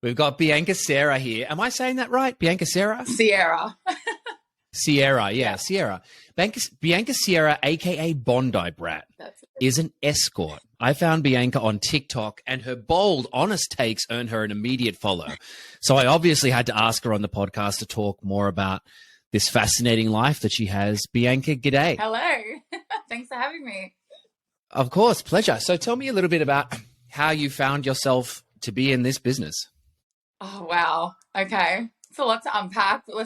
We've got Bianca Seirra here. Am I saying that right? Bianca Seirra? Sierra. Sierra, yeah, Sierra. Bianca Seirra, a.k.a. BondiBrat, is an escort. I found Bianca on TikTok, and her bold, honest takes earned her an immediate follow. So I obviously had to ask her on the podcast to talk more about this fascinating life that she has. Bianca, g'day. Hello. Thanks for having me. Of course, pleasure. So tell me a little bit about how you found yourself to be in this business. Oh, wow. Okay. It's a lot to unpack, but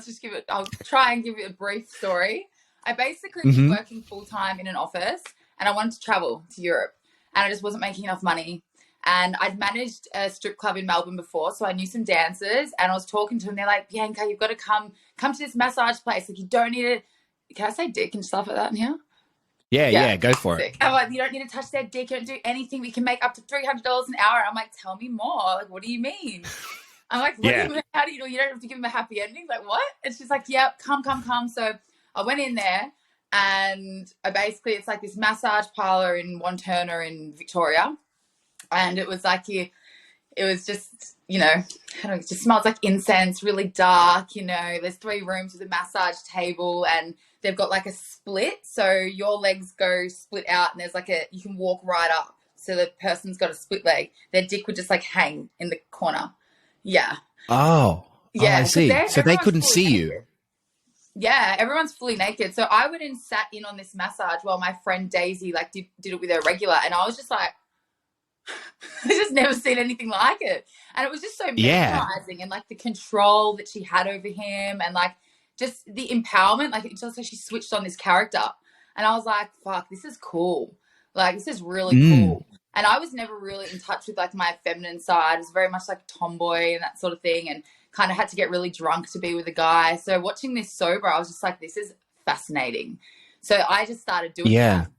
I'll try and give you a brief story. I basically was working full-time in an office, and I wanted to travel to Europe, and I just wasn't making enough money. And I'd managed a strip club in Melbourne before, so I knew some dancers, and I was talking to them. They're like, Bianca, you've got to come to this massage place. Like, you don't need it. Can I say dick and stuff like that in here? Yeah, go for it. I'm like, you don't need to touch their dick. You don't do anything. We can make up to $300 an hour. I'm like, tell me more. Like, what do you mean? I'm like, how do you do? You don't have to give them a happy ending. Like, what? And she's like, yep, come. So I went in there, and it's like this massage parlor in Wantirna in Victoria. And it was like, it was just, it just smells like incense, really dark, there's 3 rooms with a massage table, and they've got like a split. So your legs go split out, and there's like you can walk right up. So the person's got a split leg. Their dick would just like hang in the corner. Yeah. Oh, yeah. I see. So they couldn't see naked. you. Yeah, everyone's fully naked. So I went and sat in on this massage while my friend Daisy like did it with her regular, and I was just like, I just never seen anything like it. And it was just so mesmerizing, and like the control that she had over him, and like just the empowerment. Like, it's just like she switched on this character, and I was like, fuck, this is cool. Like, this is really cool. And I was never really in touch with like my feminine side. It was very much like tomboy and that sort of thing, and kind of had to get really drunk to be with a guy. So watching this sober, I was just like, this is fascinating. So I just started doing that.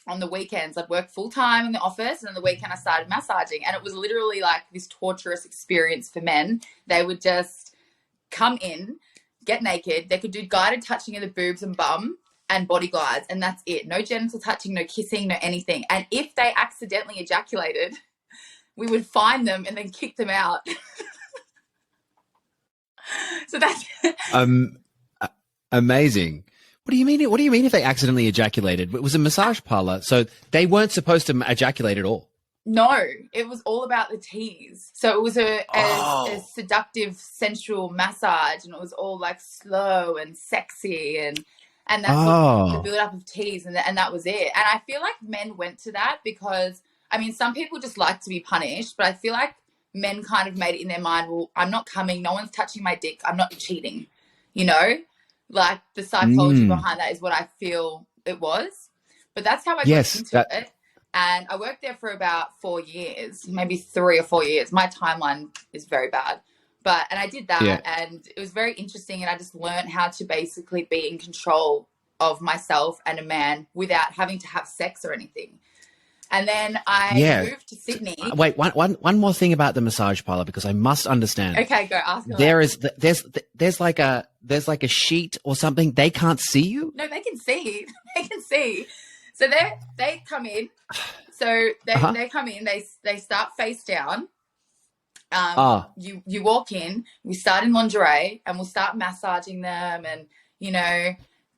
On the weekends, I'd work full time in the office, and on the weekend I started massaging, and it was literally like this torturous experience for men. They would just come in, get naked. They could do guided touching of the boobs and bum and body glides, and that's it. No genital touching, no kissing, no anything. And if they accidentally ejaculated, we would find them and then kick them out. So that's amazing. What do you mean? What do you mean if they accidentally ejaculated? It was a massage parlor, so they weren't supposed to ejaculate at all. No, it was all about the tease. So it was a seductive, sensual massage, and it was all like slow and sexy, and that's the build up of tease, and that was it. And I feel like men went to that because, I mean, some people just like to be punished, but I feel like men kind of made it in their mind, well, I'm not coming, no one's touching my dick, I'm not cheating, Like, the psychology behind that is what I feel it was. But that's how I got into it. And I worked there for about 4 years, maybe 3 or 4 years. My timeline is very bad. And I did that, and it was very interesting, and I just learned how to basically be in control of myself and a man without having to have sex or anything. And then I moved to Sydney. Wait, one more thing about the massage parlor, because I must understand. Okay, go ask me. There's like a sheet or something. They can't see you? No, they can see. They can see. So they come in. So they come in. They start face down. You walk in. We start in lingerie, and we'll start massaging them, and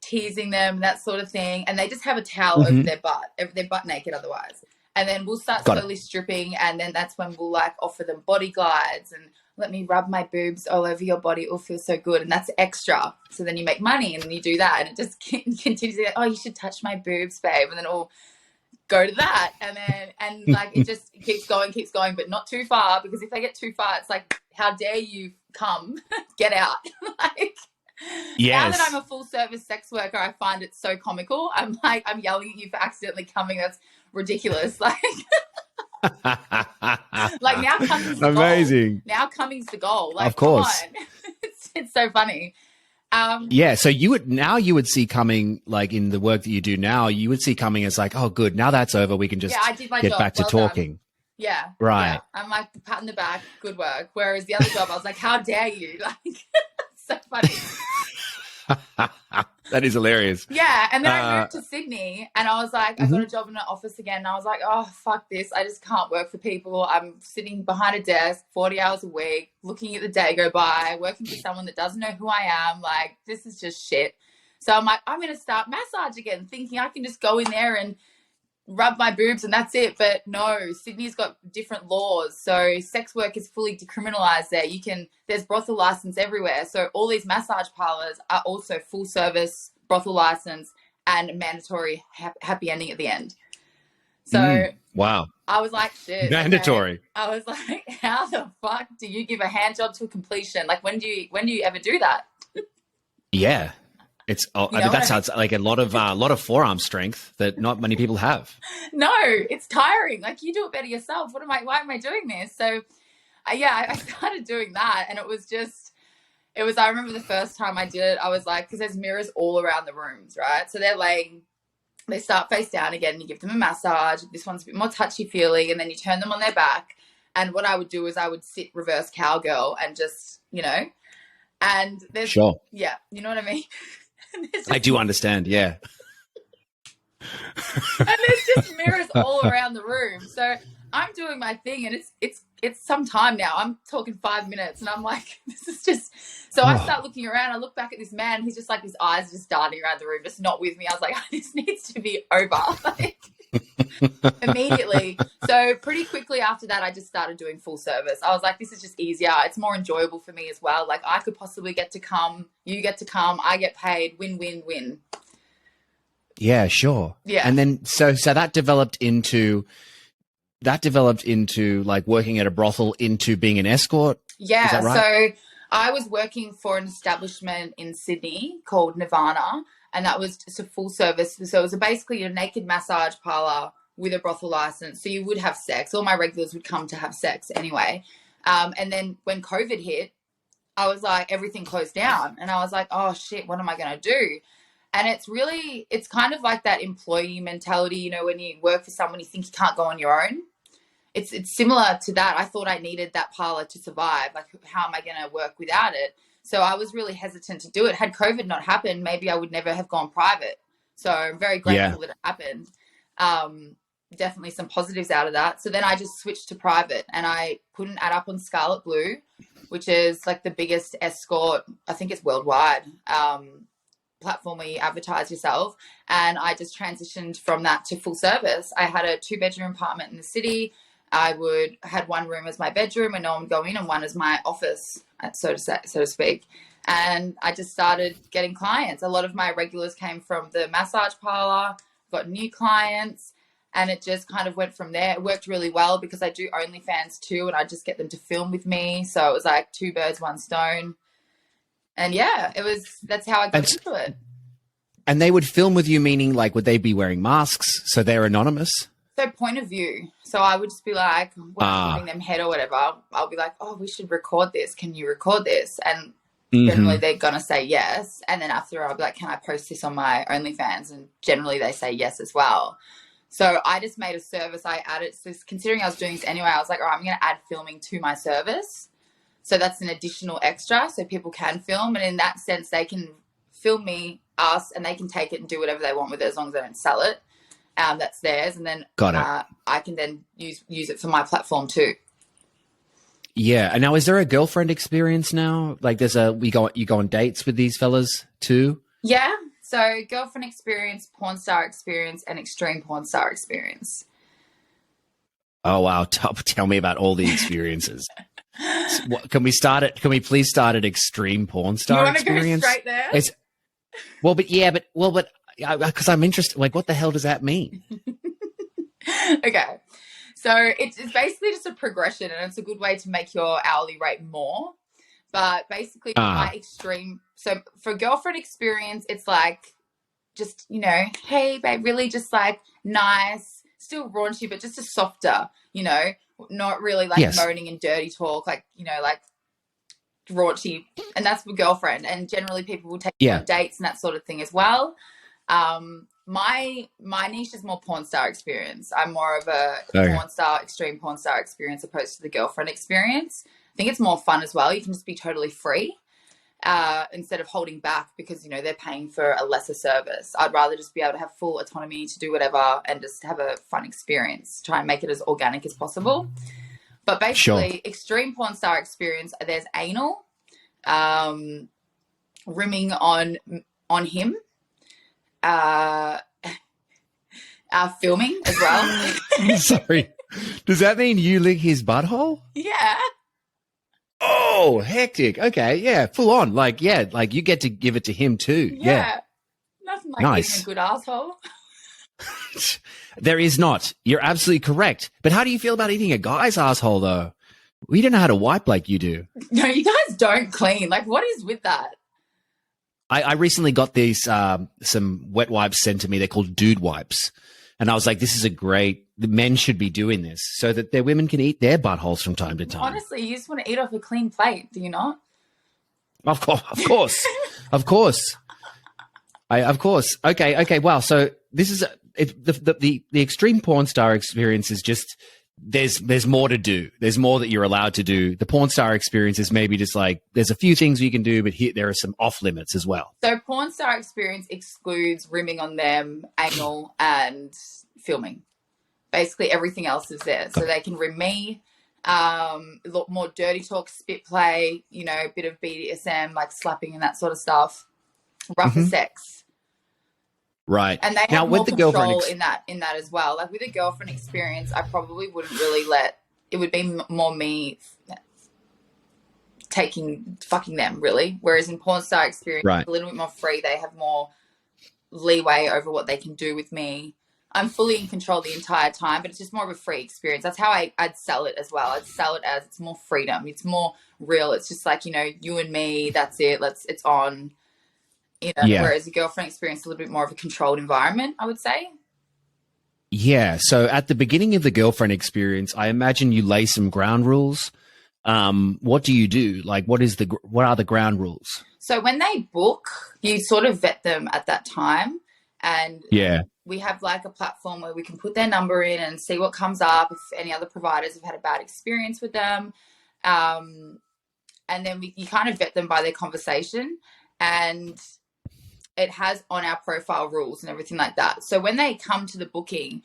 teasing them, that sort of thing. And they just have a towel over their butt. They're butt naked otherwise. And then we'll start slowly stripping, and then that's when we'll like offer them body glides and let me rub my boobs all over your body. It will feel so good. And that's extra. So then you make money, and then you do that, and it just continues to go, oh, you should touch my boobs, babe. And then it'll go to that. And like, it just keeps going, but not too far, because if they get too far, it's like, how dare you come, get out. Like, now that I'm a full service sex worker, I find it so comical. I'm like, I'm yelling at you for accidentally coming. That's ridiculous. Like, like now coming's the amazing goal. Now coming's the goal. Like, of course. Come on. It's so funny. So you would see coming, like in the work that you do now, you would see coming as like, oh, good, now that's over. We can just get job. Back to talking. Done. Yeah. Right. Yeah. I'm like, pat in the back, good work. Whereas the other job, I was like, how dare you? Like, it's so funny. That is hilarious. Yeah, and then I moved to Sydney, and I was like, I got a job in an office again, and I was like, oh, fuck this. I just can't work for people. I'm sitting behind a desk 40 hours a week, looking at the day go by, working for someone that doesn't know who I am. Like, this is just shit. So I'm like, I'm going to start massage again, thinking I can just go in there and rub my boobs and that's it. But no, Sydney's got different laws. So sex work is fully decriminalized there. There's brothel license everywhere. So all these massage parlors are also full service brothel license and mandatory happy ending at the end. So wow. I was like, shit. Mandatory. Okay. I was like, how the fuck do you give a hand job to completion? Like, when do you ever do that? Yeah. It's that sounds like a lot of forearm strength that not many people have. No, it's tiring. Like, you do it better yourself. Why am I doing this? So I started doing that, and I remember the first time I did it, I was like, because there's mirrors all around the rooms, right? So they start face down again, and you give them a massage. This one's a bit more touchy-feely, and then you turn them on their back. And what I would do is I would sit reverse cowgirl and just, and there's, sure. Yeah, you know what I mean? I do understand, yeah. And there's just mirrors all around the room. So I'm doing my thing, and it's some time now. I'm talking 5 minutes, and I'm like, this is just. So I start looking around. I look back at this man. He's just like, his eyes are just darting around the room, just not with me. I was like, this needs to be over, like immediately. So pretty quickly after that, I just started doing full service. I was like, this is just easier. It's more enjoyable for me as well. Like, I could possibly get to come. You get to come. I get paid. Win, win, win. Yeah, sure. Yeah. And then so that developed into like working at a brothel into being an escort. Yeah. Is that right? So I was working for an establishment in Sydney called Nirvana, and that was just a full service. So it was basically a naked massage parlor with a brothel license. So you would have sex. All my regulars would come to have sex anyway. And then when COVID hit, I was like, everything closed down, and I was like, oh shit, what am I going to do? And it's kind of like that employee mentality, when you work for someone, you think you can't go on your own. It's similar to that. I thought I needed that parlor to survive. Like, how am I going to work without it? So I was really hesitant to do it. Had COVID not happened, maybe I would never have gone private. So I'm very grateful that it happened. Definitely some positives out of that. So then I just switched to private, and I put an ad up on Scarlet Blue, which is like the biggest escort, I think it's worldwide, platform where you advertise yourself. And I just transitioned from that to full service. I had a 2-bedroom apartment in the city. I had one room as my bedroom and no one would go in, and one as my office, so to speak. And I just started getting clients. A lot of my regulars came from the massage parlor, got new clients, and it just kind of went from there. It worked really well because I do OnlyFans too, and I just get them to film with me. So it was like 2 birds, 1 stone. And yeah, that's how I got into it. And they would film with you, meaning like, would they be wearing masks so they're anonymous? So point of view. So I would just be like, when I'm giving them head or whatever, I'll be like, oh, we should record this. Can you record this? And generally they're going to say yes. And then after, I'll be like, can I post this on my OnlyFans? And generally they say yes as well. So I just made a service. I added, so considering I was doing this anyway, I was like, all right, I'm going to add filming to my service. So that's an additional extra, so people can film. And in that sense, they can film us, and they can take it and do whatever they want with it as long as they don't sell it. That's theirs. And then I can then use it for my platform too. Yeah. And now, is there a girlfriend experience now? Like you go on dates with these fellas too? Yeah. So girlfriend experience, Pornstar Experience, and extreme Pornstar Experience. Oh, wow. Tell me about all the experiences. Can we please start at extreme Pornstar Experience? You want to go straight there? But because I'm interested, like, what the hell does that mean? Okay. So it's basically just a progression, and it's a good way to make your hourly rate more. But basically, my extreme, so for girlfriend experience, it's like just, hey, babe, really just like nice, still raunchy, but just a softer, not really like moaning and dirty talk, like, like raunchy. And that's for girlfriend. And generally people will take you on dates and that sort of thing as well. My niche is more Pornstar Experience. I'm more of a extreme Pornstar Experience opposed to the girlfriend experience. I think it's more fun as well. You can just be totally free. instead of holding back because, you know, they're paying for a lesser service. I'd rather just be able to have full autonomy to do whatever and just have a fun experience, try and make it as organic as possible. But basically, extreme porn star experience, there's anal, rimming on him, filming as well. Sorry. Does that mean you lick his butthole? Yeah. Oh, hectic. Okay, yeah, full on. Like you get to give it to him too. Yeah. Nothing like Nice. eating a good asshole. There is not. You're absolutely correct. But how do you feel about eating a guy's asshole, though? We don't know how to wipe like you do. No, you guys don't clean. Like, what is with that? I recently got these some wet wipes sent to me. They're called dude wipes. And I was like, this is the men should be doing this so that their women can eat their buttholes from time to time. Honestly, you just want to eat off a clean plate, do you not? Of course. Of course. Okay. Wow. So this is the extreme porn star experience is just there's more to do. There's more that you're allowed to do. The porn star experience is maybe just like there's a few things you can do, but here there are some off limits as well. So porn star experience excludes rimming on them, anal, and filming. Basically, everything else is there. So they can rim me, a lot more dirty talk, spit play, you know, a bit of BDSM, like slapping and that sort of stuff. Rougher sex. Right. And they have more control in that as well. Like with a girlfriend experience, I probably wouldn't really it would be more me fucking them, really. Whereas in porn star experience, right, a little bit more free. They have more leeway over what they can do with me. I'm fully in control the entire time, but it's just more of a free experience. That's how I'd sell it as well. I'd sell it as it's more freedom. It's more real. It's just like, you know, you and me, that's it. It's on. You know, whereas a girlfriend experience is a little bit more of a controlled environment, I would say. Yeah. So at the beginning of the girlfriend experience, I imagine you lay some ground rules. What do you do? Like, what are the ground rules? So when they book, you sort of vet them at that time, and we have like a platform where we can put their number in and see what comes up if any other providers have had a bad experience with them, and then you kind of vet them by their conversation, and it has on our profile rules and everything like that. So when they come to the booking,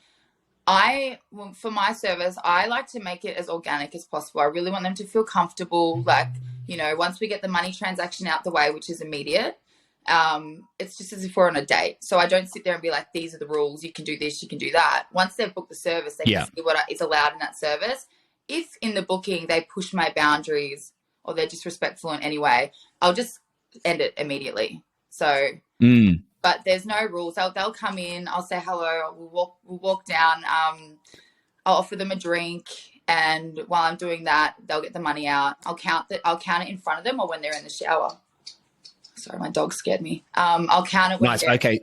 for my service, I like to make it as organic as possible. I really want them to feel comfortable. Like, you know, once we get the money transaction out the way, which is immediate, it's just as if we're on a date. So I don't sit there and be like, these are the rules. You can do this, you can do that. Once they've booked the service, they can see what is allowed in that service. If in the booking they push my boundaries or they're disrespectful in any way, I'll just end it immediately. So, but there's no rules. They'll come in. I'll say hello. We'll walk down. I'll offer them a drink, and while I'm doing that, they'll get the money out. I'll count it in front of them or when they're in the shower. Sorry, my dog scared me. I'll count it. Nice. Okay.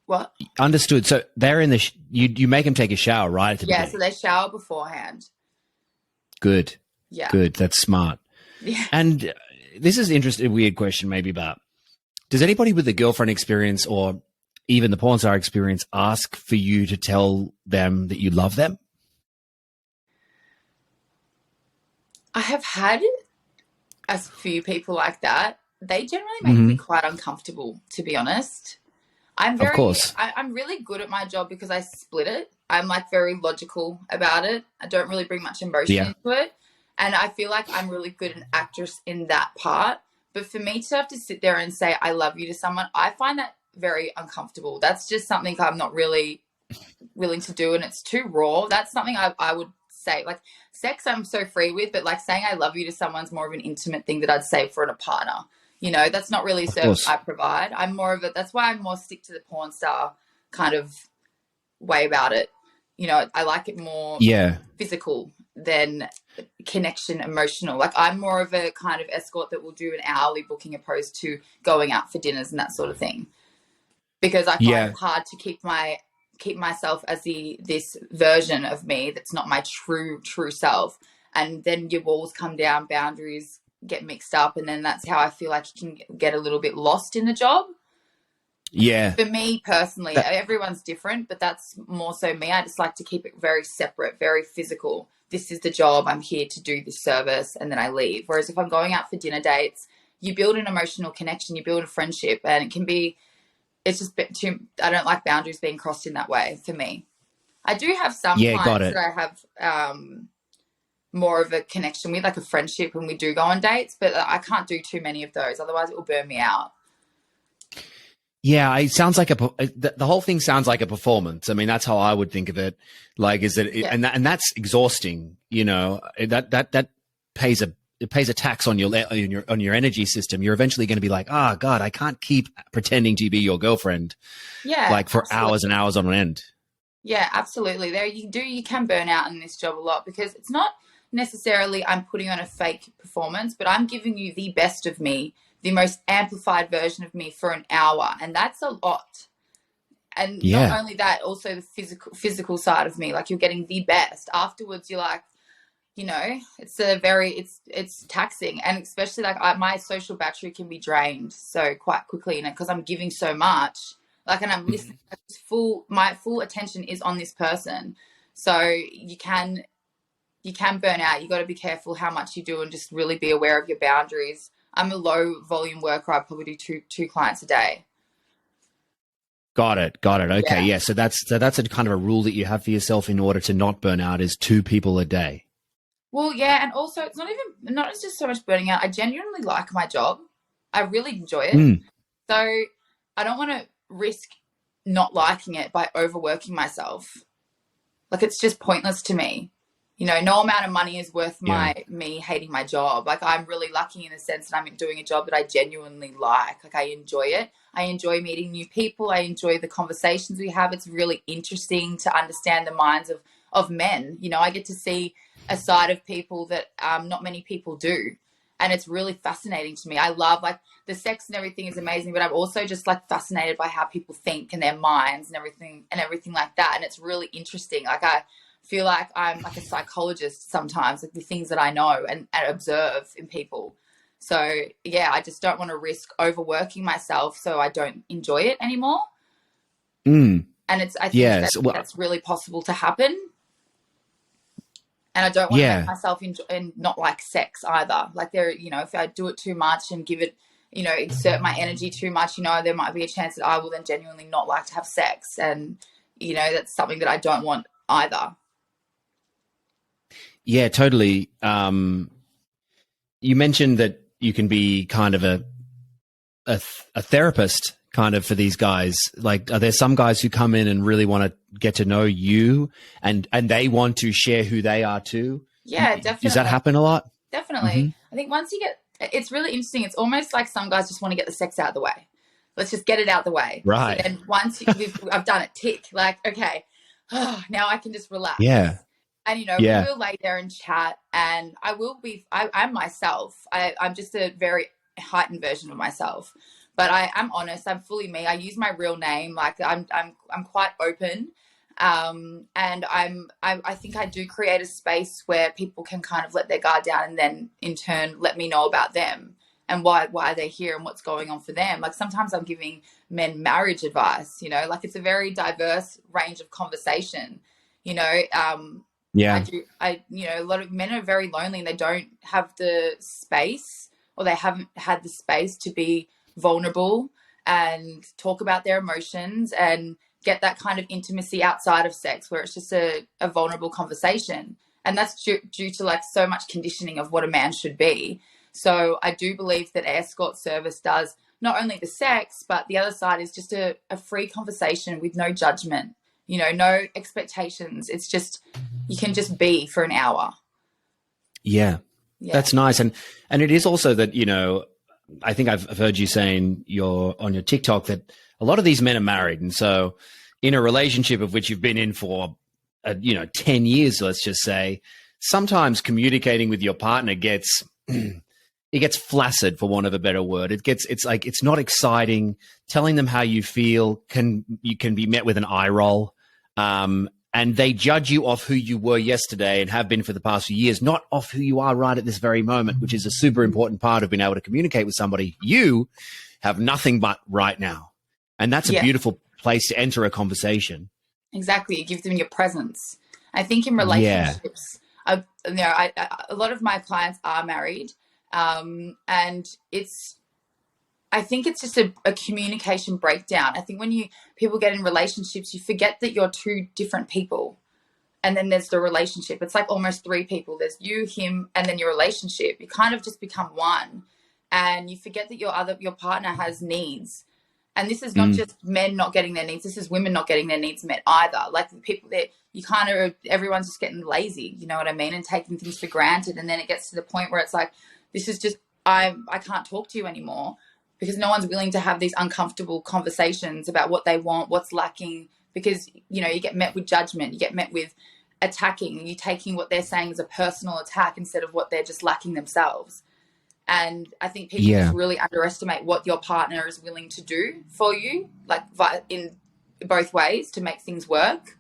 What? Understood. So they're in you make them take a shower, right? At the beginning. So they shower beforehand. Good. Yeah. Good. That's smart. Yeah. And this is interesting, weird question maybe, but does anybody with the girlfriend experience or even the porn star experience ask for you to tell them that you love them? I have had a few people like that. They generally make me quite uncomfortable, to be honest. Of course. I'm really good at my job because I split it. I'm like very logical about it. I don't really bring much emotion into it. And I feel like I'm really good an actress in that part. But for me to have to sit there and say, I love you to someone, I find that very uncomfortable. That's just something I'm not really willing to do. And it's too raw. That's something I would say. Like sex, I'm so free with. But like saying I love you to someone's more of an intimate thing that I'd say for a partner. You know, that's not really a service I provide. I'm more of that's why I'm more stick to the porn star kind of way about it. You know, I like it more physical than connection emotional. Like I'm more of a kind of escort that will do an hourly booking opposed to going out for dinners and that sort of thing. Because I find it hard to keep myself as this version of me that's not my true self. And then your walls come down, boundaries get mixed up, and then that's how I feel like you can get a little bit lost in the job. Yeah. For me personally, everyone's different, but that's more so me. I just like to keep it very separate, very physical. this is the job, I'm here to do this service, and then I leave. Whereas if I'm going out for dinner dates, you build an emotional connection, you build a friendship, and it can be, it's just too, I don't like boundaries being crossed in that way for me. I do have some clients that I have more of a connection with, like a friendship, when we do go on dates, but I can't do too many of those. Otherwise it will burn me out. Yeah, it sounds like the whole thing sounds like a performance. I mean, that's how I would think of it. Like, is it, and that's exhausting, you know, that pays a tax on your energy system. You're eventually going to be like, oh God, I can't keep pretending to be your girlfriend. Yeah. Like for hours and hours on end. Yeah, absolutely. You can burn out in this job a lot, because it's not necessarily I'm putting on a fake performance, but I'm giving you the best of me, the most amplified version of me for an hour. And that's a lot. And not only that, also the physical side of me, like you're getting the best. Afterwards, you're like, you know, it's taxing. And especially like my social battery can be drained so quite quickly, you know, because I'm giving so much. Like, and I'm listening, my full attention is on this person. So you can burn out. You got to be careful how much you do and just really be aware of your boundaries. I'm a low volume worker. I probably do two clients a day. Got it. Okay. Yeah. So that's a kind of a rule that you have for yourself in order to not burn out, is 2 people a day. Well, yeah. And also it's not just so much burning out. I genuinely like my job. I really enjoy it. So I don't want to risk not liking it by overworking myself. Like, it's just pointless to me. You know, no amount of money is worth me hating my job. Like, I'm really lucky in the sense that I'm doing a job that I genuinely like. Like, I enjoy it. I enjoy meeting new people. I enjoy the conversations we have. It's really interesting to understand the minds of men. You know, I get to see a side of people that not many people do. And it's really fascinating to me. I love, like, the sex and everything is amazing, but I'm also just like fascinated by how people think and their minds and everything like that. And it's really interesting. Like, I feel like I'm like a psychologist sometimes, like the things that I know and observe in people. So yeah, I just don't want to risk overworking myself so I don't enjoy it anymore. And I think that's really possible to happen. And I don't want to make myself enjoy and not like sex either. Like, you know, if I do it too much and give it, you know, exert my energy too much, you know, there might be a chance that I will then genuinely not like to have sex. And, you know, that's something that I don't want either. Yeah, totally. You mentioned that you can be kind of a therapist kind of for these guys. Like, are there some guys who come in and really want to get to know you and they want to share who they are too? Yeah, definitely. Does that happen a lot? Definitely. I think once you get, it's really interesting. It's almost like some guys just want to get the sex out of the way. Let's just get it out the way. Right. And once I've done it, tick, like, okay, now I can just relax. Yeah. And, you know, we will lay there and chat, and I'm myself. I'm just a very heightened version of myself, but I'm honest. I'm fully me. I use my real name. Like, I'm quite open. And I think I do create a space where people can kind of let their guard down and then in turn let me know about them and why they're here and what's going on for them. Like, sometimes I'm giving men marriage advice, you know, like, it's a very diverse range of conversation, you know. You know, a lot of men are very lonely and they don't have the space, or they haven't had the space to be vulnerable and talk about their emotions and get that kind of intimacy outside of sex, where it's just a vulnerable conversation. And that's due to like so much conditioning of what a man should be. So I do believe that escort service does not only the sex, but the other side is just a free conversation with no judgment, you know, no expectations. It's just, you can just be for an hour. Yeah. That's nice. And it is also that, you know, I think I've heard you saying on your TikTok that a lot of these men are married. And so in a relationship of which you've been in for, 10 years, let's just say, sometimes communicating with your partner gets, it gets flaccid, for want of a better word. It's like, it's not exciting. Telling them how you feel can be met with an eye roll. And they judge you off who you were yesterday and have been for the past few years, not off who you are right at this very moment, which is a super important part of being able to communicate with somebody. You have nothing but right now. And that's a beautiful place to enter a conversation. Exactly. You give them your presence. I think in relationships, a lot of my clients are married, and I think it's just a communication breakdown. I think when people get in relationships, you forget that you're two different people. And then there's the relationship. It's like almost three people. There's you, him, and then your relationship. You kind of just become one. And you forget that your partner has needs. And this is not just men not getting their needs. This is women not getting their needs met either. Like the people that everyone's just getting lazy, you know what I mean? And taking things for granted. And then it gets to the point where it's like, this is just, I can't talk to you anymore, because no one's willing to have these uncomfortable conversations about what they want, what's lacking, because, you know, you get met with judgment, you get met with attacking, and you're taking what they're saying as a personal attack instead of what they're just lacking themselves. And I think people just really underestimate what your partner is willing to do for you, like in both ways, to make things work.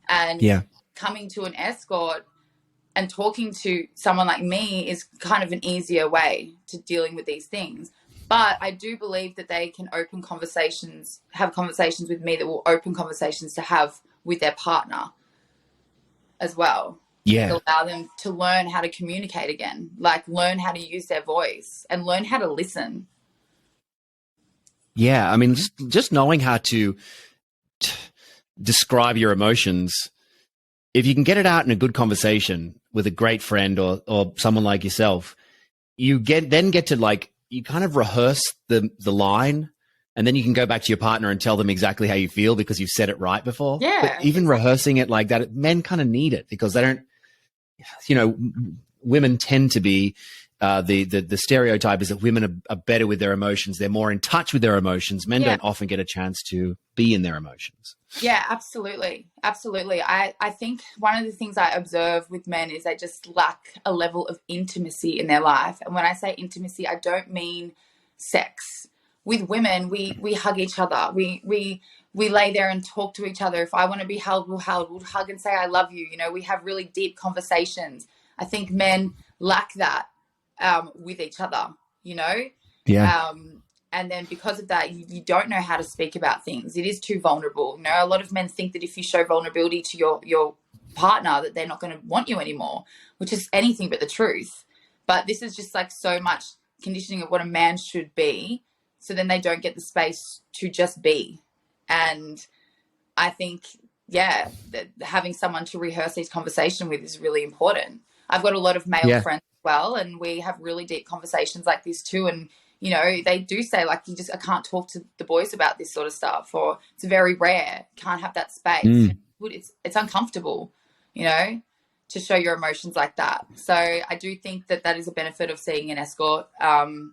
And coming to an escort and talking to someone like me is kind of an easier way to dealing with these things. But I do believe that they can have conversations with me that will open conversations to have with their partner as well. Yeah. Allow them to learn how to communicate again, like learn how to use their voice and learn how to listen. Yeah. I mean, just knowing how to describe your emotions, if you can get it out in a good conversation with a great friend or someone like yourself, you get to like, you kind of rehearse the line, and then you can go back to your partner and tell them exactly how you feel because you've said it right before. Yeah. But even rehearsing it like that, men kind of need it because they don't, you know, women tend to be, the stereotype is that women are better with their emotions. They're more in touch with their emotions. Men don't often get a chance to be in their emotions. Yeah, absolutely. Absolutely. I think one of the things I observe with men is they just lack a level of intimacy in their life. And when I say intimacy, I don't mean sex. With women, we hug each other. We lay there and talk to each other. If I want to be held, we'll hug and say, I love you. You know, we have really deep conversations. I think men lack that with each other, you know? Yeah. And then because of that, you don't know how to speak about things. It is too vulnerable. You know, a lot of men think that if you show vulnerability to your partner, that they're not going to want you anymore, which is anything but the truth. But this is just like so much conditioning of what a man should be. So then they don't get the space to just be. And I think, that having someone to rehearse these conversations with is really important. I've got a lot of male friends as well, and we have really deep conversations like this too. And, you know, they do say like, I can't talk to the boys about this sort of stuff, or it's very rare. Can't have that space. It's uncomfortable, you know, to show your emotions like that. So I do think that is a benefit of seeing an escort. And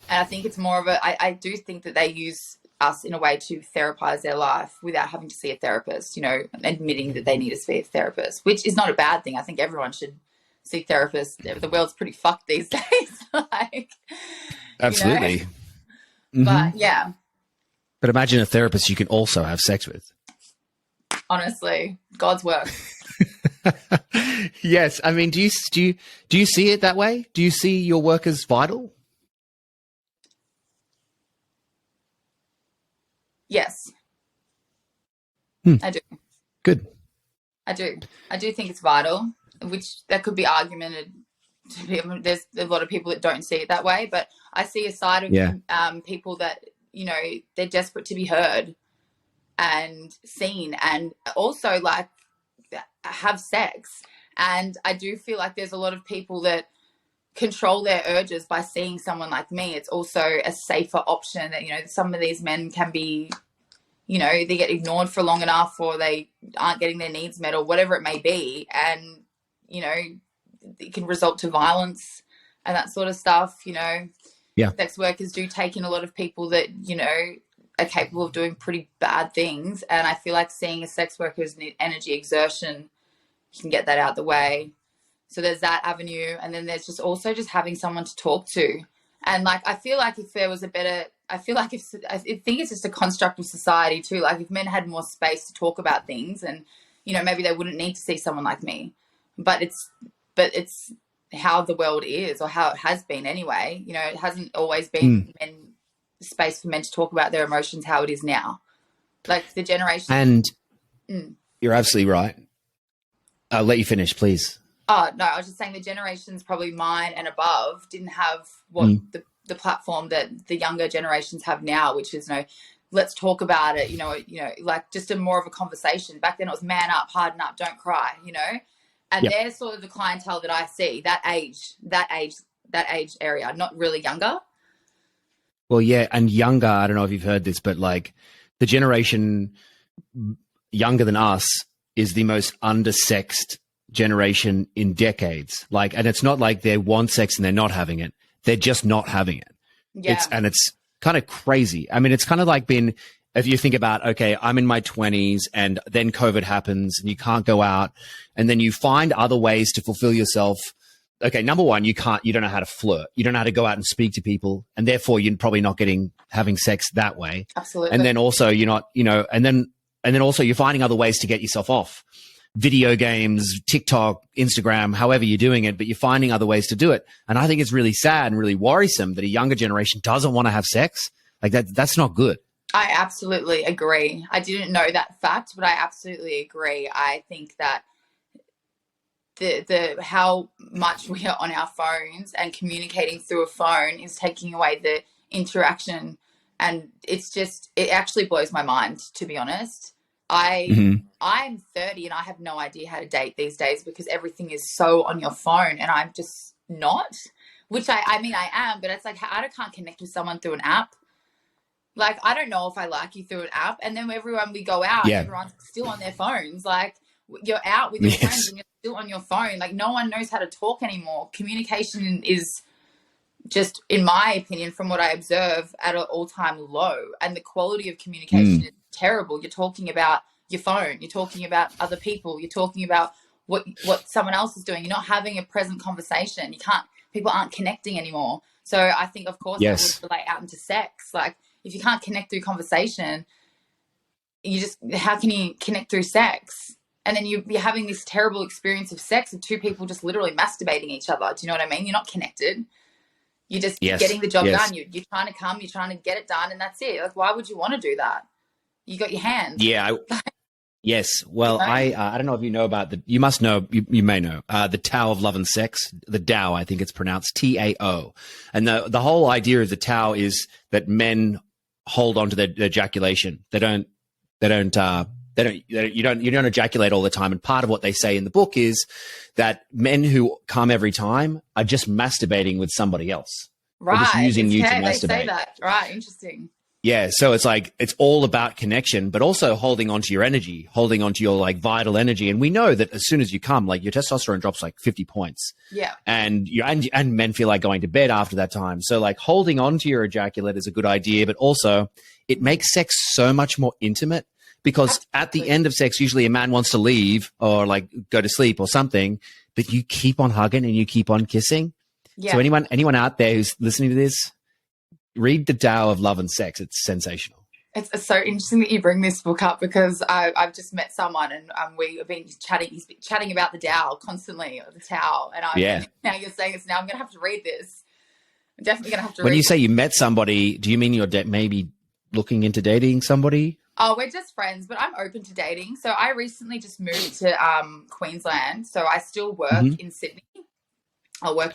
I think it's more of I do think that they use us in a way to therapize their life without having to see a therapist, you know, admitting that they need to see a therapist, which is not a bad thing. I think everyone should see therapists. The world's pretty fucked these days. Like, absolutely. You know? But yeah. But imagine a therapist you can also have sex with. Honestly, God's work. Yes. I mean, do you see it that way? Do you see your work as vital? Yes. I do. Good. I do think it's vital, which that could be argumented to be. There's a lot of people that don't see it that way, but I see a side of people that, you know, they're desperate to be heard and seen, and also like have sex. And I do feel like there's a lot of people that control their urges by seeing someone like me. It's also a safer option that, you know, some of these men can be, you know, they get ignored for long enough, or they aren't getting their needs met, or whatever it may be. And, you know, it can result to violence and that sort of stuff, you know. Yeah. Sex workers do take in a lot of people that, you know, are capable of doing pretty bad things. And I feel like seeing a sex worker's energy exertion, you can get that out the way. So there's that avenue. And then there's just also just having someone to talk to. And like, I feel like if there was I think it's just a construct of society too. Like if men had more space to talk about things, and, you know, maybe they wouldn't need to see someone like me, but it's how the world is, or how it has been anyway. You know, it hasn't always been space for men to talk about their emotions how it is now. Like the generation. And you're absolutely right. I'll let you finish, please. Oh, no, I was just saying the generations probably mine and above didn't have what the platform that the younger generations have now, which is, let's talk about it, like just more of a conversation. Back then it was man up, harden up, don't cry, and they're sort of the clientele that I see, that age area, not really younger. Well, yeah, and younger, I don't know if you've heard this, but like the generation younger than us is the most undersexed generation in decades. Like, and it's not like they want sex and they're not having it. They're just not having it. Yeah. It's kind of crazy. I mean, it's kind of like if you think about, okay, I'm in my 20s and then COVID happens and you can't go out, and then you find other ways to fulfill yourself. Okay, number one, you don't know how to flirt. You don't know how to go out and speak to people, and therefore you're probably not having sex that way. Absolutely. And then also you're not, and then also you're finding other ways to get yourself off. Video games, TikTok, Instagram, however you're doing it, but you're finding other ways to do it. And I think it's really sad and really worrisome that a younger generation doesn't want to have sex. Like that's not good. I absolutely agree. I didn't know that fact, but I absolutely agree. I think that the how much we are on our phones and communicating through a phone is taking away the interaction, and it actually blows my mind, to be honest. I'm 30 and I have no idea how to date these days because everything is so on your phone, and I'm just not, which I mean I am, but it's like I can't connect with someone through an app. Like, I don't know if I like you through an app, and then everyone we go out, everyone's still on their phones. Like, you're out with your friends and you're still on your phone. Like, no one knows how to talk anymore. Communication is just, in my opinion, from what I observe, at an all-time low, and the quality of communication is terrible. You're talking about your phone, you're talking about other people, you're talking about what someone else is doing. You're not having a present conversation. People aren't connecting anymore. So I think, of course, that would relate out into sex. Like, if you can't connect through conversation, how can you connect through sex? And then you're having this terrible experience of sex of two people just literally masturbating each other. Do you know what I mean? You're not connected. You're just getting the job done. You're trying to come, you're trying to get it done, and that's it. Like, why would you want to do that? You got your hands. Yeah. Yes. Well, I don't know if you know about you must know, you may know, the Tao of Love and Sex, the Tao, I think it's pronounced Tao. And the whole idea of the Tao is that men hold on to their ejaculation. You don't ejaculate all the time. And part of what they say in the book is that men who come every time are just masturbating with somebody else. Right. They're just using you to masturbate. They say that. Right. Interesting. Yeah. So it's like, it's all about connection, but also holding onto your energy, holding onto your like vital energy. And we know that as soon as you come, like your testosterone drops like 50 points. Yeah. And men feel like going to bed after that time. So like holding onto your ejaculate is a good idea, but also it makes sex so much more intimate, because at the end of sex, usually a man wants to leave or like go to sleep or something, but you keep on hugging and you keep on kissing. Yeah. So anyone out there who's listening to this, read the Tao of Love and Sex. It's sensational. It's so interesting that you bring this book up, because I've just met someone and we have been chatting. He's been chatting about the Tao constantly, the Tao. And now you're saying this. Now I'm going to have to read this. I'm definitely going to have to read it. When you say you met somebody, do you mean you're maybe looking into dating somebody? Oh, we're just friends, but I'm open to dating. So I recently just moved to Queensland. So I still work in Sydney. I'll work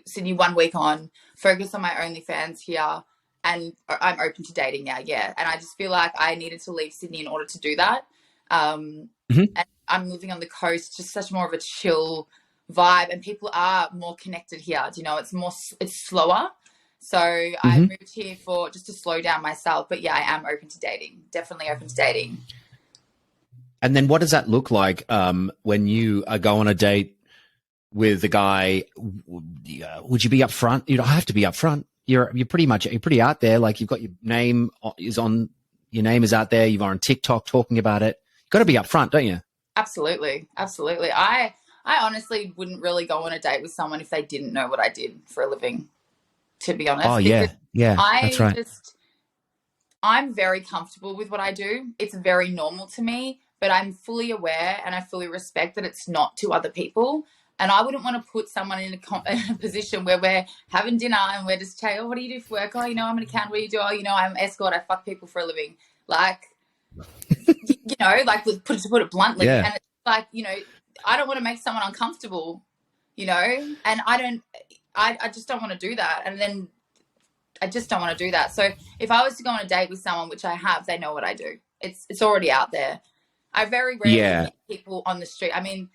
Sydney 1 week on, focus on my OnlyFans here, and I'm open to dating now, yeah. And I just feel like I needed to leave Sydney in order to do that. And I'm living on the coast, just such more of a chill vibe, and people are more connected here. Do you know, it's slower. So I moved here just to slow down myself. But yeah, I am open to dating, definitely open to dating. And then what does that look like when you go on a date with a guy? Would you be upfront? You don't have to be upfront. You're pretty out there. Like, you've got your name is out there. You're on TikTok talking about it. You've got to be upfront, don't you? Absolutely. Absolutely. I honestly wouldn't really go on a date with someone if they didn't know what I did for a living, to be honest. Oh, yeah. Yeah, that's right. I'm very comfortable with what I do. It's very normal to me, but I'm fully aware and I fully respect that it's not to other people. And I wouldn't want to put someone in a position where we're having dinner and we're just saying, oh, what do you do for work? Oh, I'm an accountant. What do you do? Oh, I'm an escort. I fuck people for a living. Like, like, to put it bluntly. Yeah. And it's like, want to make someone uncomfortable, you know, and I just don't want to do that. And then I just don't want to do that. So if I was to go on a date with someone, which I have, they know what I do. It's already out there. I very rarely meet people on the street. I mean,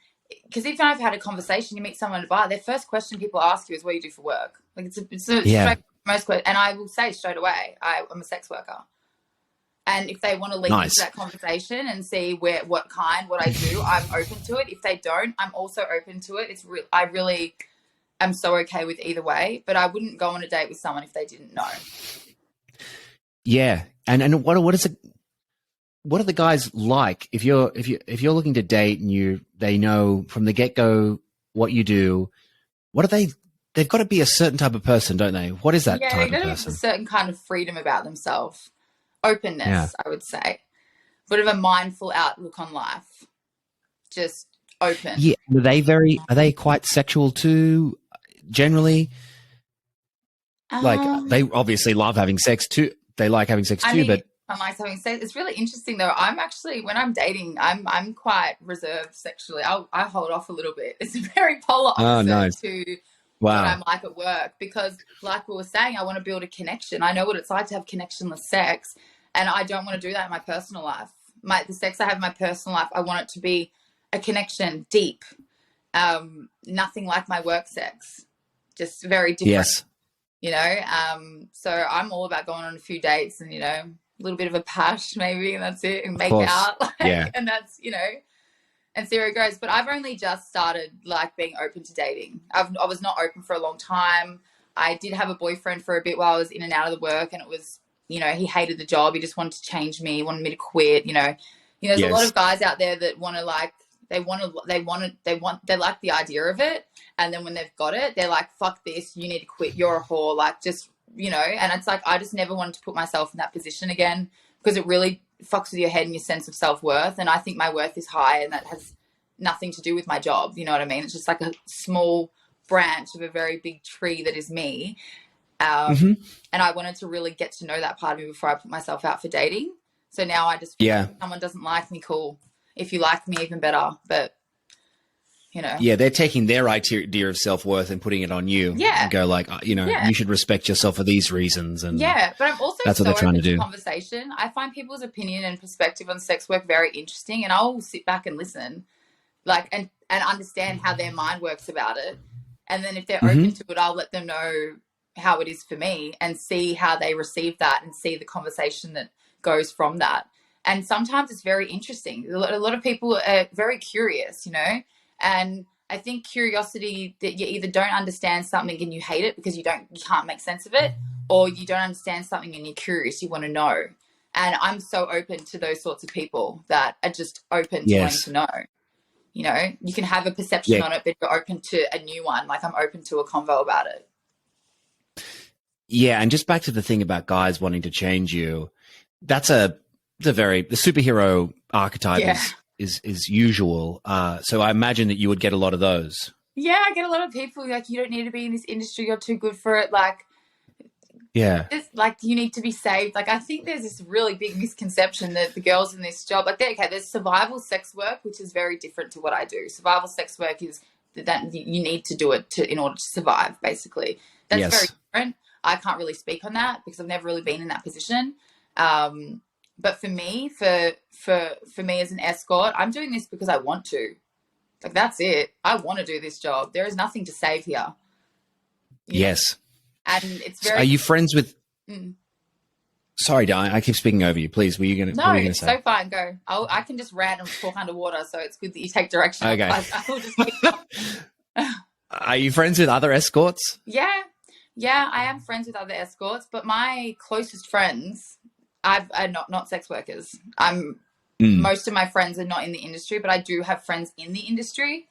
because even if I've had a conversation, you meet someone at a bar, their first question people ask you is, what do you do for work? Like it's straight, most question, and I will say straight away, I'm a sex worker. And if they want to lead into that conversation and see what I do, I'm open to it. If they don't, I'm also open to it. I really am so okay with either way, but I wouldn't go on a date with someone if they didn't know. Yeah. And what are the guys like if you're looking to date and they know from the get-go what you do? What are they've got to be a certain type of person, don't they? What is that type of person? Yeah, they've got to have a certain kind of freedom about themselves. Openness, I would say. Bit of a mindful outlook on life. Just open. Yeah. Are they quite sexual too, generally? Like they obviously love having sex too. They like having sex too, but I like having sex. It's really interesting though. I'm actually, when I'm dating, I'm quite reserved sexually. I hold off a little bit. It's very polar opposite to what I'm like at work, because like we were saying, I want to build a connection. I know what it's like to have connectionless sex, and I don't want to do that in my personal life. The sex I have in my personal life, I want it to be a connection, deep, nothing like my work sex, just very different. Yes. You know, so I'm all about going on a few dates and, you know, a little bit of a pash maybe, and that's it, and make out. And that's, you know, and see where it goes. But I've only just started like being open to dating. I was not open for a long time. I did have a boyfriend for a bit while I was in and out of the work, and it was, you know, he hated the job. He just wanted to change me. He wanted me to quit. You know, there's a lot of guys out there that want to like, they like the idea of it. And then when they've got it, they're like, fuck this, you need to quit. You're a whore. Like, just, you know, and it's like, I just never wanted to put myself in that position again, because it really fucks with your head and your sense of self-worth. And I think my worth is high, and that has nothing to do with my job. You know what I mean? It's just like a small branch of a very big tree that is me. And I wanted to really get to know that part of me before I put myself out for dating. So now I just feel like if someone doesn't like me, cool. If you like me, even better. But, you know. Yeah, they're taking their idea of self-worth and putting it on you. Yeah. And go like, you know, you should respect yourself for these reasons. And yeah, but I'm also that's what they're trying to do. Conversation. I find people's opinion and perspective on sex work very interesting, and I'll sit back and listen, like, and understand how their mind works about it. And then if they're open to it, I'll let them know how it is for me and see how they receive that and see the conversation that goes from that. And sometimes it's very interesting. A lot of people are very curious, you know, and I think curiosity, that you either don't understand something and you hate it because you can't make sense of it, or you don't understand something and you're curious, you want to know. And I'm so open to those sorts of people that are just open to wanting to know. You know, you can have a perception on it, but you're open to a new one. Like, I'm open to a convo about it. Yeah, and just back to the thing about guys wanting to change you, the superhero archetype is usual. So I imagine that you would get a lot of those. Yeah, I get a lot of people like, you don't need to be in this industry, you're too good for it. Like, like, you need to be saved. Like, I think there's this really big misconception that the girls in this job, like, there's survival sex work, which is very different to what I do. Survival sex work is that you need to do it in order to survive, basically. That's very different. I can't really speak on that because I've never really been in that position. But for me, for me as an escort, I'm doing this because I want to. Like, that's it. I want to do this job. There is nothing to save here. Yes. And it's very... Are you friends with... Sorry, Di, I keep speaking over you. Please, were you going to... No, it's so fine. Go. I can just rant and talk underwater, so it's good that you take direction. Okay. I will just keep... Are you friends with other escorts? Yeah. Yeah, I am friends with other escorts, but my closest friends are not sex workers. Most of my friends are not in the industry, but I do have friends in the industry,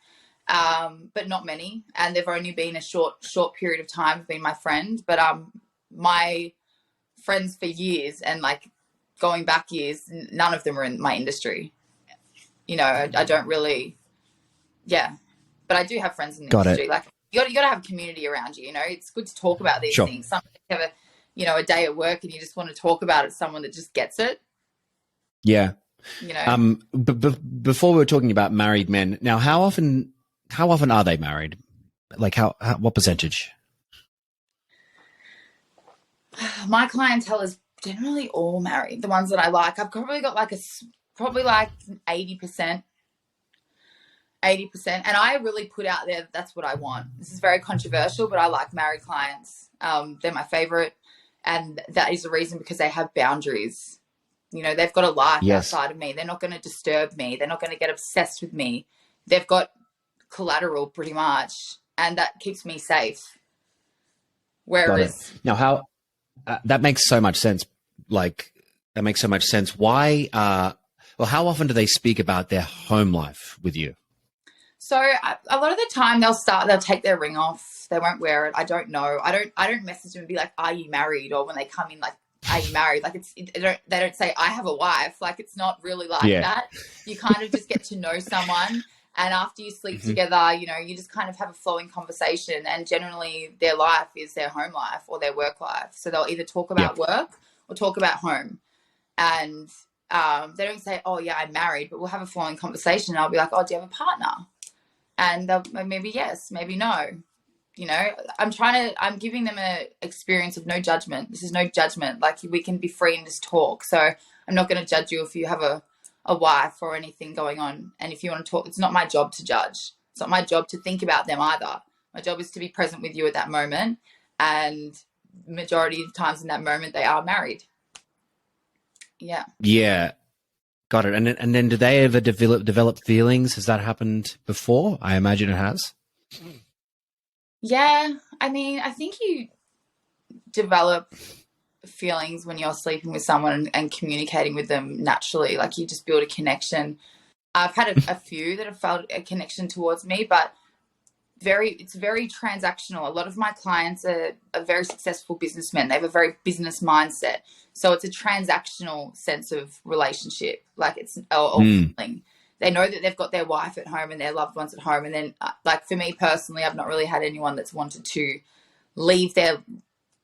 but not many. And they've only been a short period of time being my friend. But my friends for years, and like going back years, none of them are in my industry. You know, I don't really, but I do have friends in the industry. Like, you got to have a community around you. You know, it's good to talk about these things. Sometimes you have a day at work and you just want to talk about it. Someone that just gets it. Yeah. you know. Before we were talking about married men. Now, how often are they married? Like what percentage? My clientele is generally all married. The ones that I like, I've probably got like probably like 80%. 80%. And I really put out there that's what I want. This is very controversial, but I like married clients. They're my favorite. And that is the reason, because they have boundaries. You know, they've got a life outside of me. They're not going to disturb me. They're not going to get obsessed with me. They've got collateral pretty much. And that keeps me safe. Whereas now, how that makes so much sense. Like, that makes so much sense. Why? How often do they speak about their home life with you? So a lot of the time they'll take their ring off. They won't wear it. I don't know. I don't message them and be like, are you married? Or when they come in, like, are you married? Like, they don't say, I have a wife. Like, it's not really like that. You kind of just get to know someone. And after you sleep together, you know, you just kind of have a flowing conversation. And generally their life is their home life or their work life. So they'll either talk about work or talk about home. And they don't say, oh, yeah, I'm married. But we'll have a flowing conversation. And I'll be like, oh, do you have a partner? And they'll maybe yes, maybe no. You know, I'm giving them a experience of no judgment. This is no judgment. Like, we can be free and just talk. So I'm not going to judge you if you have a wife or anything going on. And if you want to talk, it's not my job to judge. It's not my job to think about them either. My job is to be present with you at that moment. And majority of the times in that moment, they are married. Yeah. Yeah. Got it. And then do they ever develop feelings? Has that happened before? I imagine it has. Yeah. I mean, I think you develop feelings when you're sleeping with someone and communicating with them naturally. Like, you just build a connection. I've had a few that have felt a connection towards me, but it's very transactional. A lot of my clients are very successful businessmen. They have a very business mindset. So it's a transactional sense of relationship. Like, it's or feeling. They know that they've got their wife at home and their loved ones at home. And then, like, for me personally, I've not really had anyone that's wanted to leave the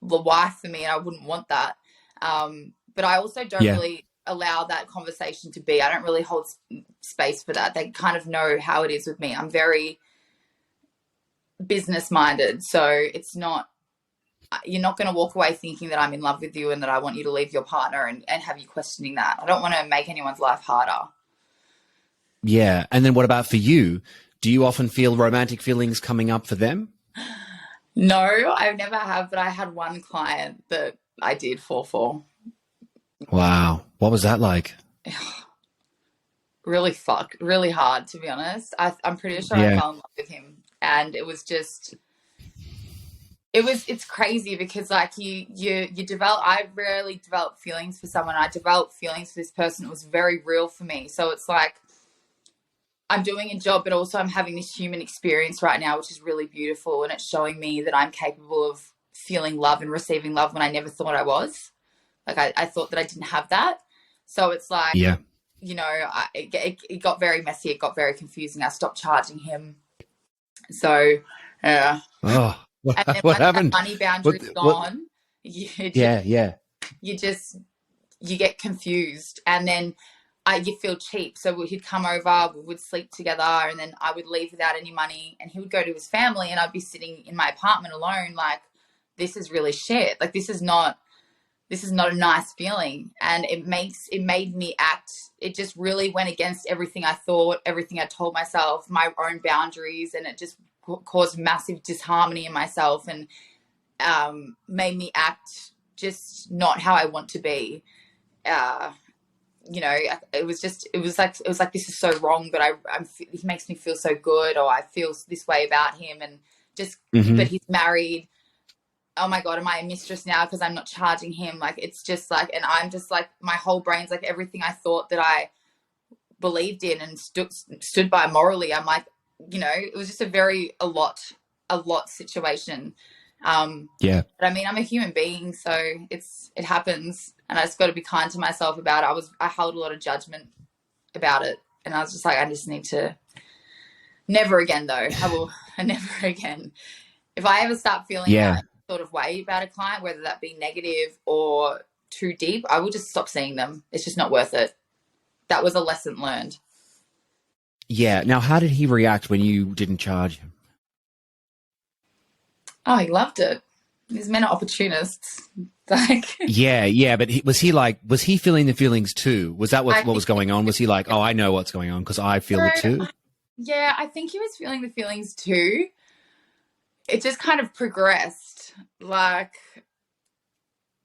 wife for me, and I wouldn't want that. But I also don't really allow that conversation to be. I don't really hold space for that. They kind of know how it is with me. I'm very business minded, so you're not going to walk away thinking that I'm in love with you and that I want you to leave your partner and have you questioning that. I don't want to make anyone's life harder. Yeah. And then what about for you? Do you often feel romantic feelings coming up for them? No, I never have, but I had one client that I did fall for. Wow. What was that like? Really hard, to be honest. I'm pretty sure I fell in love with him. And it was just, it's crazy because, like, you develop, I rarely develop feelings for someone. I developed feelings for this person. It was very real for me. So it's like, I'm doing a job, but also I'm having this human experience right now, which is really beautiful. And it's showing me that I'm capable of feeling love and receiving love when I never thought I was. Like, I thought that I didn't have that. So it's like, you know, it got very messy. It got very confusing. I stopped charging him. So, what happened? That money boundary's gone. You get confused, and then you feel cheap. So he'd come over, we would sleep together, and then I would leave without any money, and he would go to his family, and I'd be sitting in my apartment alone. Like, this is really shit. Like, this is not a nice feeling. And it made me act. It just really went against everything I thought, everything I told myself, my own boundaries. And it just caused massive disharmony in myself and made me act just not how I want to be. You know, it was like, this is so wrong, but he makes me feel so good, or I feel this way about him. And just, but he's married. Oh my God, am I a mistress now because I'm not charging him? Like, it's just like, and I'm just like, my whole brain's like, everything I thought that I believed in and stood by morally, I'm like, you know, it was just a lot situation. But I mean, I'm a human being, so it happens, and I just got to be kind to myself about it. I held a lot of judgment about it, and I was just like, I just need to, never again though. Never again. If I ever start feeling that sort of way about a client, whether that be negative or too deep, I will just stop seeing them. It's just not worth it. that was a lesson learned. Yeah. Now, how did he react when you didn't charge him? Oh, he loved it. These men are opportunists. Like, yeah. But was he feeling the feelings too? Was that what was going on? Was he like, oh, I know what's going on because I feel it too? Yeah, I think he was feeling the feelings too. It just kind of progressed. Like,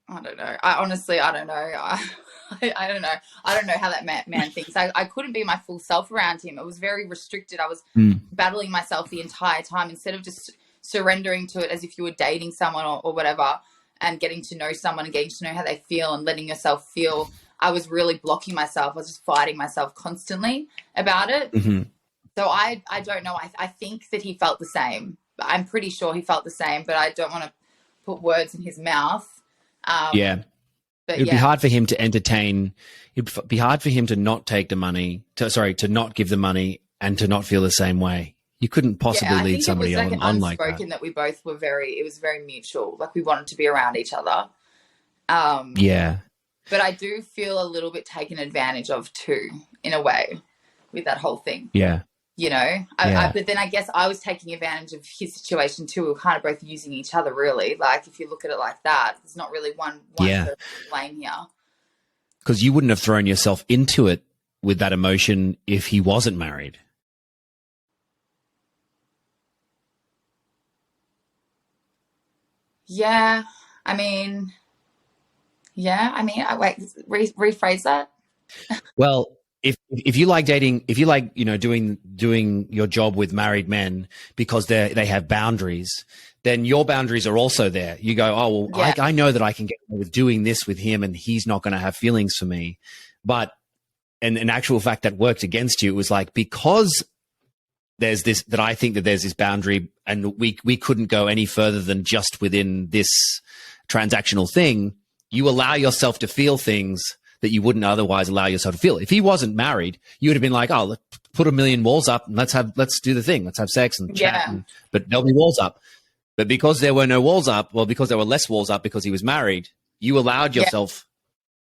I don't know. I don't know. I don't know. I don't know how that man thinks. I couldn't be my full self around him. It was very restricted. I was battling myself the entire time instead of just surrendering to it as if you were dating someone or whatever, and getting to know someone and getting to know how they feel and letting yourself feel. I was really blocking myself. I was just fighting myself constantly about it. Mm-hmm. So I don't know. I think that he felt the same. I'm pretty sure he felt the same, but I don't want to put words in his mouth. Yeah. But it'd be hard for him to entertain. It'd be hard for him to not take the money, to not give the money and to not feel the same way. You couldn't possibly lead somebody on like that. That we both were it was very mutual. Like we wanted to be around each other. Yeah. But I do feel a little bit taken advantage of too, in a way, with that whole thing. Yeah. You know, but then I guess I was taking advantage of his situation too. We were kind of both using each other, really. Like if you look at it like that, there's not really one person to blame here. Because you wouldn't have thrown yourself into it with that emotion if he wasn't married. Yeah, I mean, wait, rephrase that. Well, if you like dating, if you like, you know, doing your job with married men because they have boundaries, then your boundaries are also there. You go, oh, well, I know that I can get away with doing this with him and he's not going to have feelings for me. But in actual fact, that worked against you. It was like, because there's this, that I think that there's this boundary and we couldn't go any further than just within this transactional thing. You allow yourself to feel things that you wouldn't otherwise allow yourself to feel. If he wasn't married, you would have been like, oh, let's put a million walls up and let's do the thing. Let's have sex and chat. But there'll be walls up. But because there were no walls up, well, because there were less walls up because he was married, you allowed yourself.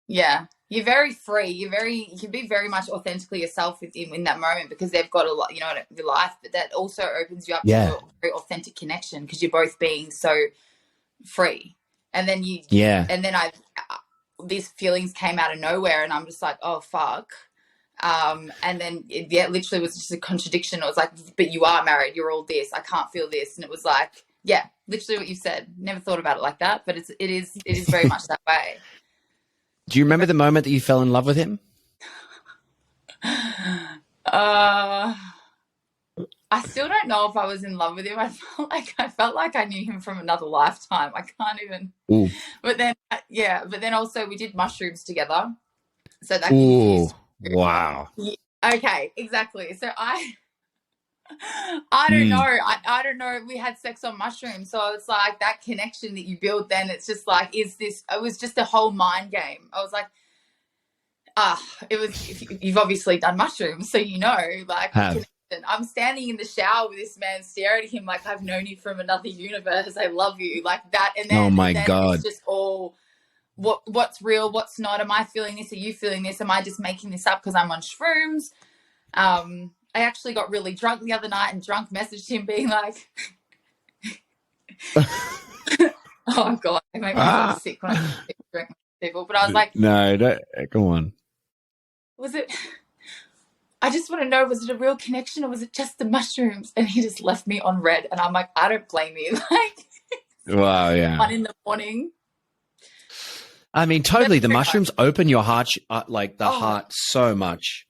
Yeah. You're very free. You can be very much authentically yourself with him in that moment because they've got a lot, you know, your life, but that also opens you up to a very authentic connection because you're both being so free. And then these feelings came out of nowhere and I'm just like, oh, fuck. And then it literally was just a contradiction. It was like, but you are married. You're all this. I can't feel this. And it was like, yeah, literally what you said. Never thought about it like that, but it is very much that way. Do you remember the moment that you fell in love with him? I still don't know if I was in love with him. I felt like I knew him from another lifetime. I can't even. Ooh. But then also we did mushrooms together. So that. Ooh, wow. Yeah, okay, exactly. So I don't know. I don't know. We had sex on mushrooms. So it's like that connection that you build then it's just like, it was just a whole mind game. I was like, you've obviously done mushrooms. So, you know, like, I'm standing in the shower with this man, staring at him like I've known you from another universe. I love you, like that. And then, oh my God, it's just all what's real, what's not. Am I feeling this? Are you feeling this? Am I just making this up because I'm on shrooms? I actually got really drunk the other night and drunk messaged him being like, oh God, I make myself sick when I drink with people. But I was like, no, go on. Was it? I just want to know, was it a real connection or was it just the mushrooms? And he just left me on red. And I'm like, I don't blame you. Like, wow, yeah. 1 a.m. I mean, totally. The mushrooms open your heart, heart so much.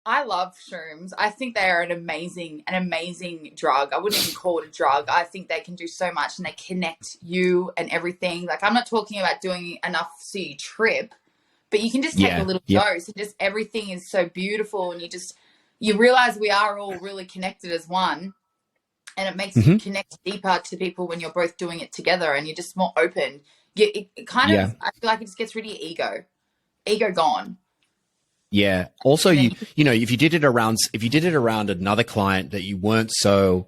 I love shrooms. I think they are an amazing drug. I wouldn't even call it a drug. I think they can do so much and they connect you and everything. Like, I'm not talking about doing enough so you trip. But you can just take a little dose and just everything is so beautiful and you realize we are all really connected as one and it makes you connect deeper to people when you're both doing it together and you're just more open. I feel like it just gets rid of your ego gone. Yeah. Also, you know, if you did it around another client that you weren't so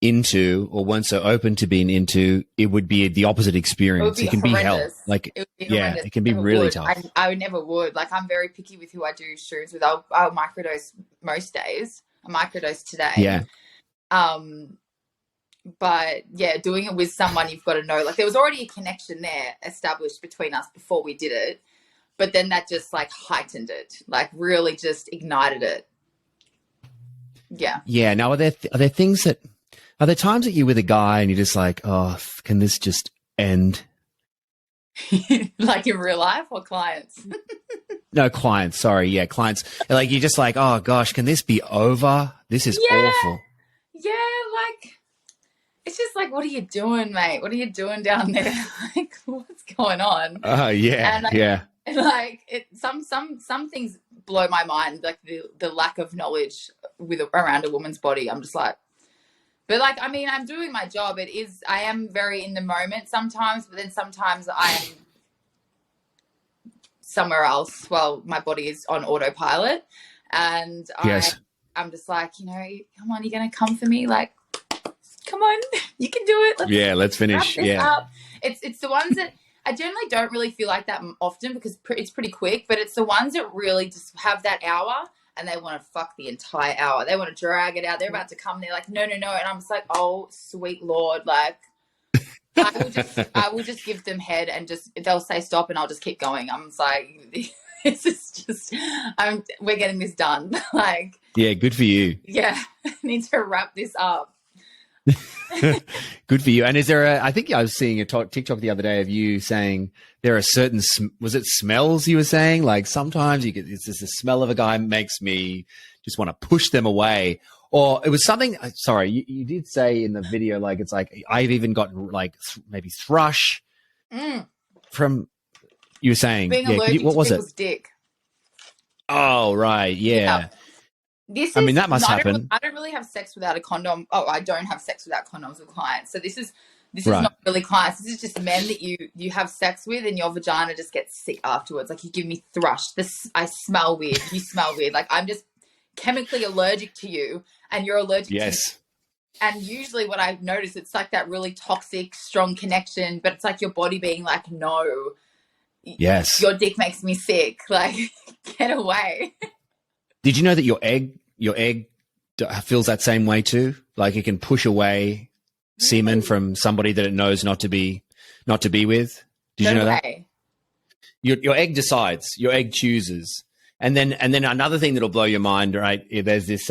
into or weren't so open to being into, it would be the opposite experience. It can be hell. Like, it would be yeah, horrendous. it can be really tough. I would never would. Like, I'm very picky with who I do shrooms with. I'll microdose most days. I microdose today. Yeah. But yeah, doing it with someone, you've got to know, like, there was already a connection there established between us before we did it. But then that just like heightened it, like really just ignited it. Yeah. Yeah. Now, are there things that, are there times that you're with a guy and you're just like, oh, can this just end? Like in real life or clients? No, clients. Sorry. Yeah. Clients. Like, you're just like, oh gosh, can this be over? This is awful. Yeah. Like, it's just like, what are you doing, mate? What are you doing down there? Like, what's going on? Yeah. And, like, yeah. And like some things blow my mind, like the lack of knowledge around a woman's body. I'm just like, but like, I mean, I'm doing my job. I am very in the moment sometimes, but then sometimes I am somewhere else. Well, my body is on autopilot, and I'm just like, come on, you're gonna come for me, like, come on, you can do it. Let's finish. Up. It's the ones that I generally don't really feel like that often because it's pretty quick, but it's the ones that really just have that hour and they want to fuck the entire hour. They want to drag it out. They're about to come. They're like, no. And I'm just like, oh, sweet Lord. Like, I will just give them head and they'll say stop and I'll just keep going. I'm just like, this is just, we're getting this done. Like, yeah, good for you. Yeah, I need to wrap this up. Good for you. And is there I think I was seeing a TikTok the other day of you saying there are certain, was it smells you were saying? Like sometimes it's just the smell of a guy makes me just want to push them away. Or it was something, sorry, you did say in the video, like, it's like, I've even got like maybe thrush from, you were saying. Being allergic what was to it? people's dick. Oh, right. Yeah. I mean, that must happen. I don't really have sex without a condom. Oh, I don't have sex without condoms with clients. So this is not really clients. This is just men that you have sex with and your vagina just gets sick afterwards. Like, you give me thrush. I smell weird. You smell weird. Like, I'm just chemically allergic to you and you're allergic to me. And usually what I've noticed, it's like that really toxic, strong connection, but it's like your body being like, no. Yes. Your dick makes me sick. Like, get away. Did you know that your egg feels that same way too? Like, it can push away semen from somebody that it knows not to be with. Did you know that? Your egg decides. Your egg chooses. And then another thing that'll blow your mind, right? There's this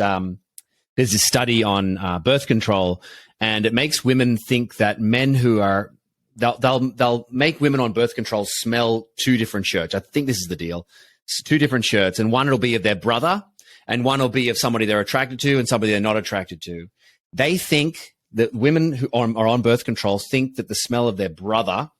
study on birth control, and it makes women think that men who are they'll make women on birth control smell two different shirts. I think this is the deal. It's two different shirts, and one will be of their brother, and one will be of somebody they're attracted to and somebody they're not attracted to. They think that women who are on birth control think that the smell of their brother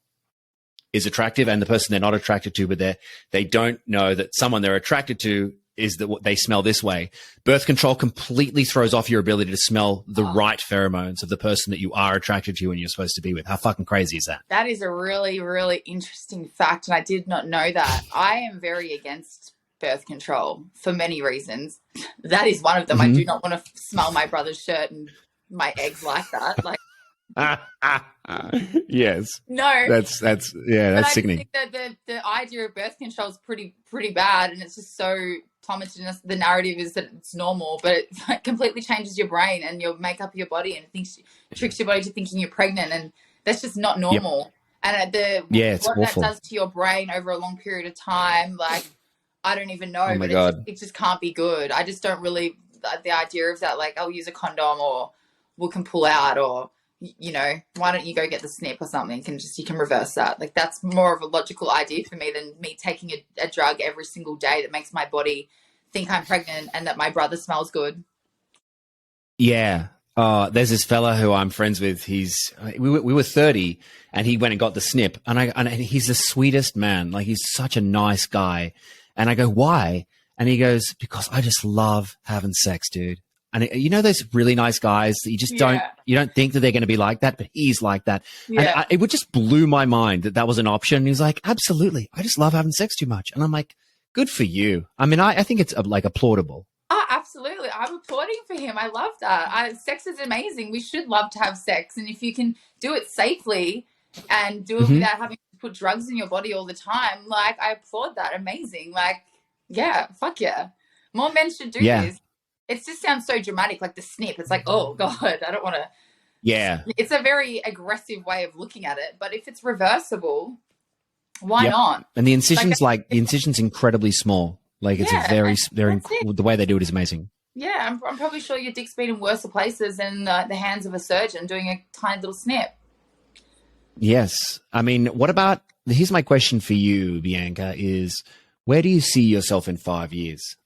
is attractive and the person they're not attracted to, but they don't know that someone they're attracted to is that what they smell this way. Birth control completely throws off your ability to smell the right pheromones of the person that you are attracted to and you're supposed to be with. How fucking crazy is that? That is a really, really interesting fact, and I did not know that. I am very against birth control for many reasons. That is one of them. I do not want to smell my brother's shirt and my eggs like that. Like, yes. No. That's sickening. I think that the idea of birth control is pretty bad, and it's just so plummeted. The narrative is that it's normal, but it completely changes your brain and your makeup of your body and tricks your body to thinking you're pregnant, and that's just not normal. Yep. And what that does to your brain over a long period of time, like, I don't even know. Oh my God. It just can't be good. I just don't really the idea of that, like, I'll use a condom or we can pull out, or why don't you go get the snip or something? You can reverse that. Like, that's more of a logical idea for me than me taking a drug every single day that makes my body think I'm pregnant and that my brother smells good. Yeah. There's this fella who I'm friends with. We were 30 and he went and got the snip, and he's the sweetest man. Like, he's such a nice guy. And I go, why? And he goes, because I just love having sex, dude. And those really nice guys that you just don't think that they're going to be like that, but he's like that. Yeah. And it would just blew my mind that was an option. He was like, absolutely. I just love having sex too much. And I'm like, good for you. I mean, I think it's like applaudable. Oh, absolutely. I'm I'm applauding for him. I love that. Sex is amazing. We should love to have sex. And if you can do it safely and do it without having to put drugs in your body all the time, like, I applaud that. Amazing. Like, yeah, fuck yeah. More men should do this. It just sounds so dramatic, like the snip. It's like, oh, God, I don't want to. Yeah. It's a very aggressive way of looking at it. But if it's reversible, why not? And the incision's the incision's incredibly small. Like, it's a very the way they do it is amazing. Yeah, I'm probably sure your dick's been in worse places than the hands of a surgeon doing a tiny little snip. Yes. I mean, what about, here's my question for you, Bianca, is where do you see yourself in 5 years?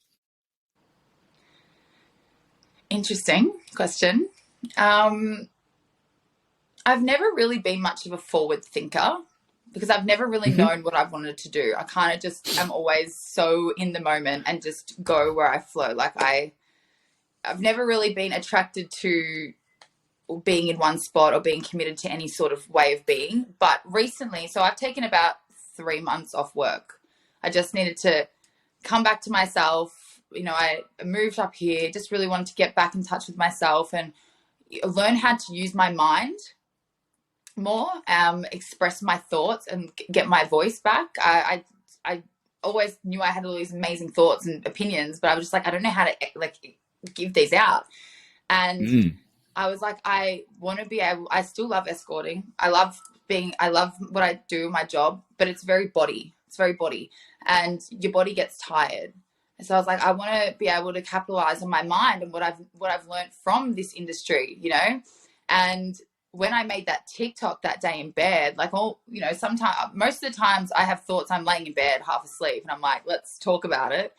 Interesting question. I've never really been much of a forward thinker because I've never really known what I've wanted to do. I kind of just am always so in the moment and just go where I flow. Like, I've never really been attracted to being in one spot or being committed to any sort of way of being. But recently, so I've taken about 3 months off work. I just needed to come back to myself. You know, I moved up here, just really wanted to get back in touch with myself and learn how to use my mind more, express my thoughts and get my voice back. I always knew I had all these amazing thoughts and opinions, but I was just like, I don't know how to give these out. And I was like, I want to be able, I still love escorting. I love what I do, my job, but it's very body. It's very body, and your body gets tired. And so I was like, I want to be able to capitalize on my mind and what I've learned from this industry, you know. And when I made that TikTok that day in bed, like, sometimes, most of the times I have thoughts, I'm laying in bed half asleep and I'm like, let's talk about it.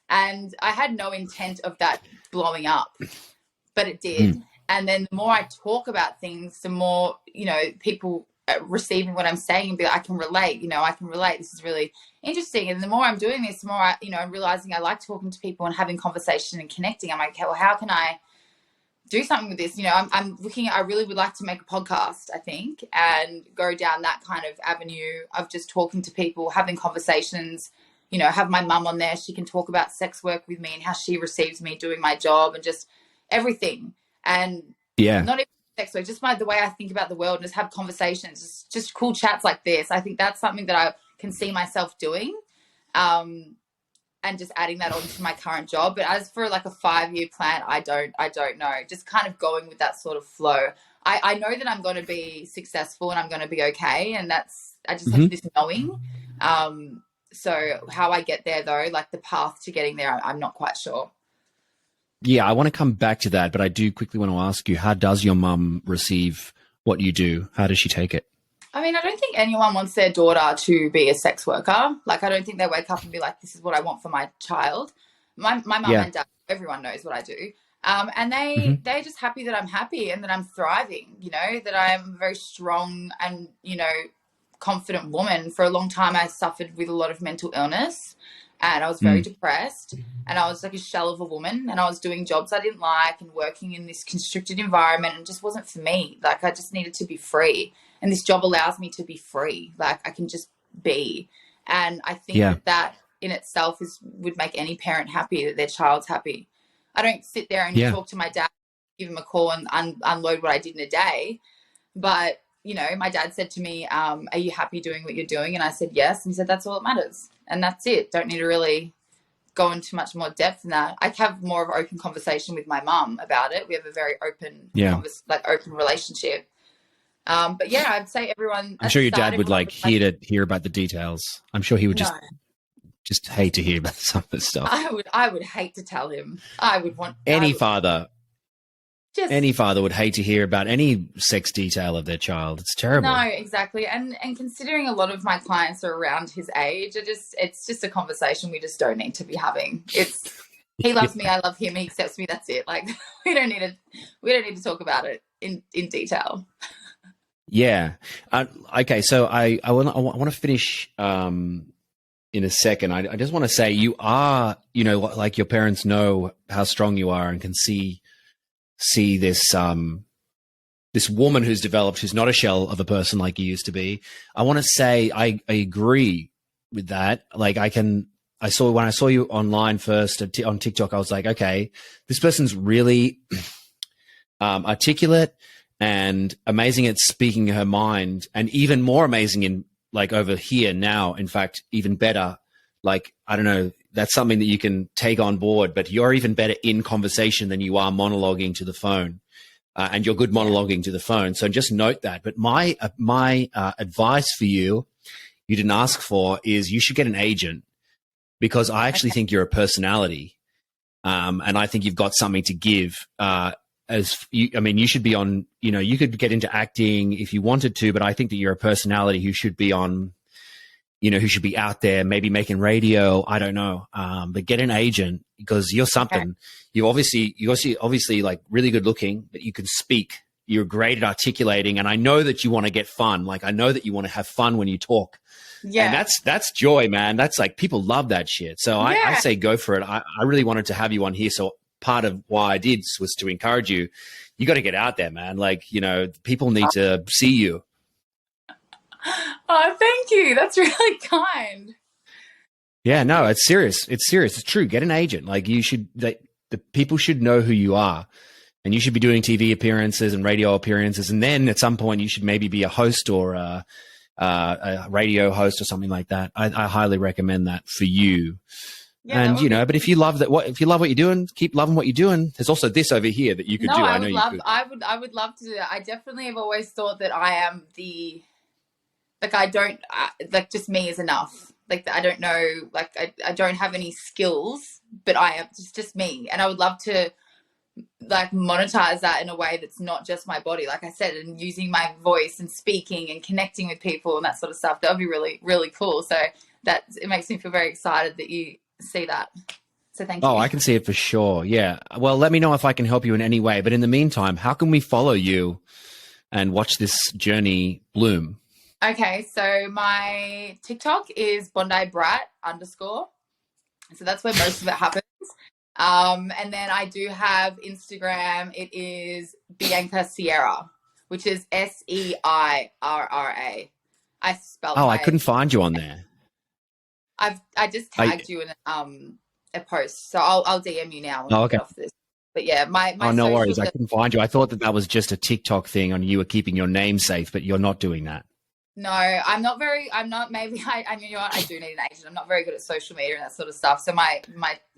And I had no intent of that blowing up, but it did. And then the more I talk about things, the more, people receiving what I'm saying and be like, I can relate, this is really interesting. And the more I'm doing this, the more I'm realizing I like talking to people and having conversation and connecting. I'm like, okay, well, how can I do something with this? I'm looking at, I really would like to make a podcast, I think, and go down that kind of avenue of just talking to people, having conversations, have my mum on there. She can talk about sex work with me and how she receives me doing my job and just everything. And not even sex work, just the way I think about the world, and just have conversations, just cool chats like this. I think that's something that I can see myself doing, and just adding that onto my current job. But as for like a 5-year plan, I don't know. Just kind of going with that sort of flow. I know that I'm going to be successful and I'm going to be okay, and I just have this knowing. So how I get there though, like the path to getting there, I'm not quite sure. Yeah, I want to come back to that, but I do quickly want to ask you, how does your mum receive what you do? How does she take it? I mean, I don't think anyone wants their daughter to be a sex worker. Like, I don't think they wake up and be like, this is what I want for my child. My mum and dad, everyone knows what I do. And they're just happy that I'm happy and that I'm thriving, that I am a very strong and, confident woman. For a long time, I suffered with a lot of mental illness. And I was very depressed, and I was like a shell of a woman, and I was doing jobs I didn't like and working in this constricted environment, and it just wasn't for me. Like, I just needed to be free, and this job allows me to be free. Like, I can just be. And I think that in itself would make any parent happy, that their child's happy. I don't sit there and talk to my dad, give him a call and unload what I did in a day. But, my dad said to me, are you happy doing what you're doing? And I said, yes. And he said, that's all that matters. And that's it. Don't need to really go into much more depth than that. I have more of an open conversation with my mum about it. We have a very open, open relationship. But yeah, I'd say everyone. I'm sure your dad would hear about the details. I'm sure he would just hate to hear about some of the stuff. I would hate to tell him. I would want any father would hate to hear about any sex detail of their child. It's terrible. No, exactly. And considering a lot of my clients are around his age, it's just a conversation we just don't need to be having. He loves me, I love him, he accepts me, that's it. Like, we don't need to talk about it in detail. Yeah. Okay, so I want to finish in a second. I just want to say, you are, like, your parents know how strong you are and can see this this woman who's developed, who's not a shell of a person like you used to be. I want to say I agree with that. Like, I can when I saw you online first on TikTok, I was like, okay, this person's really articulate and amazing at speaking her mind, and even more amazing in like over here now. In fact, even better. Like, I don't know, that's something that you can take on board, but you're even better in conversation than you are monologuing to the phone. And you're good monologuing to the phone. So just note that. But my advice for you, you didn't ask for, is you should get an agent, because I actually think you're a personality. And I think you've got something to give. You should be on, you could get into acting if you wanted to, but I think that you're a personality who should be on, who should be out there, maybe making radio. I don't know. But get an agent, because you're something. Okay. You're obviously like really good looking, but you can speak. You're great at articulating. And I know that you want to get fun. Like, I know that you want to have fun when you talk. Yeah. And that's joy, man. That's like, people love that shit. So I say go for it. I really wanted to have you on here. So part of why I did was to encourage you. You got to get out there, man. Like, people need to see you. Oh, thank you. That's really kind. Yeah, no, it's serious. It's serious. It's true. Get an agent. Like, the people should know who you are, and you should be doing TV appearances and radio appearances. And then at some point you should maybe be a host or a radio host or something like that. I highly recommend that for you. Yeah, and but if you love if you love what you're doing, keep loving what you're doing. There's also this over here that you could do. I would love to do that. I definitely have always thought that I am just me is enough. Like, I don't know, like I don't have any skills, but I am just me. And I would love to like monetize that in a way that's not just my body, like I said, and using my voice and speaking and connecting with people and that sort of stuff. That would be really, really cool. So it makes me feel very excited that you see that. So thank you. Oh, I can see it for sure. Yeah. Well, let me know if I can help you in any way. But in the meantime, how can we follow you and watch this journey bloom? Okay, so my TikTok is BondiBrat _. So that's where most of it happens. And then I do have Instagram. It is Bianca Seirra, which is Seirra. I spelled. Oh, I couldn't find you on there. I just tagged you in a post, so I'll DM you now. Oh, okay. Off this. But yeah, my oh, no worries. I couldn't find you. I thought that was just a TikTok thing, and you were keeping your name safe, but you're not doing that. No, I'm not. Maybe I mean, you know what? I do need an agent. I'm not very good at social media and that sort of stuff. So my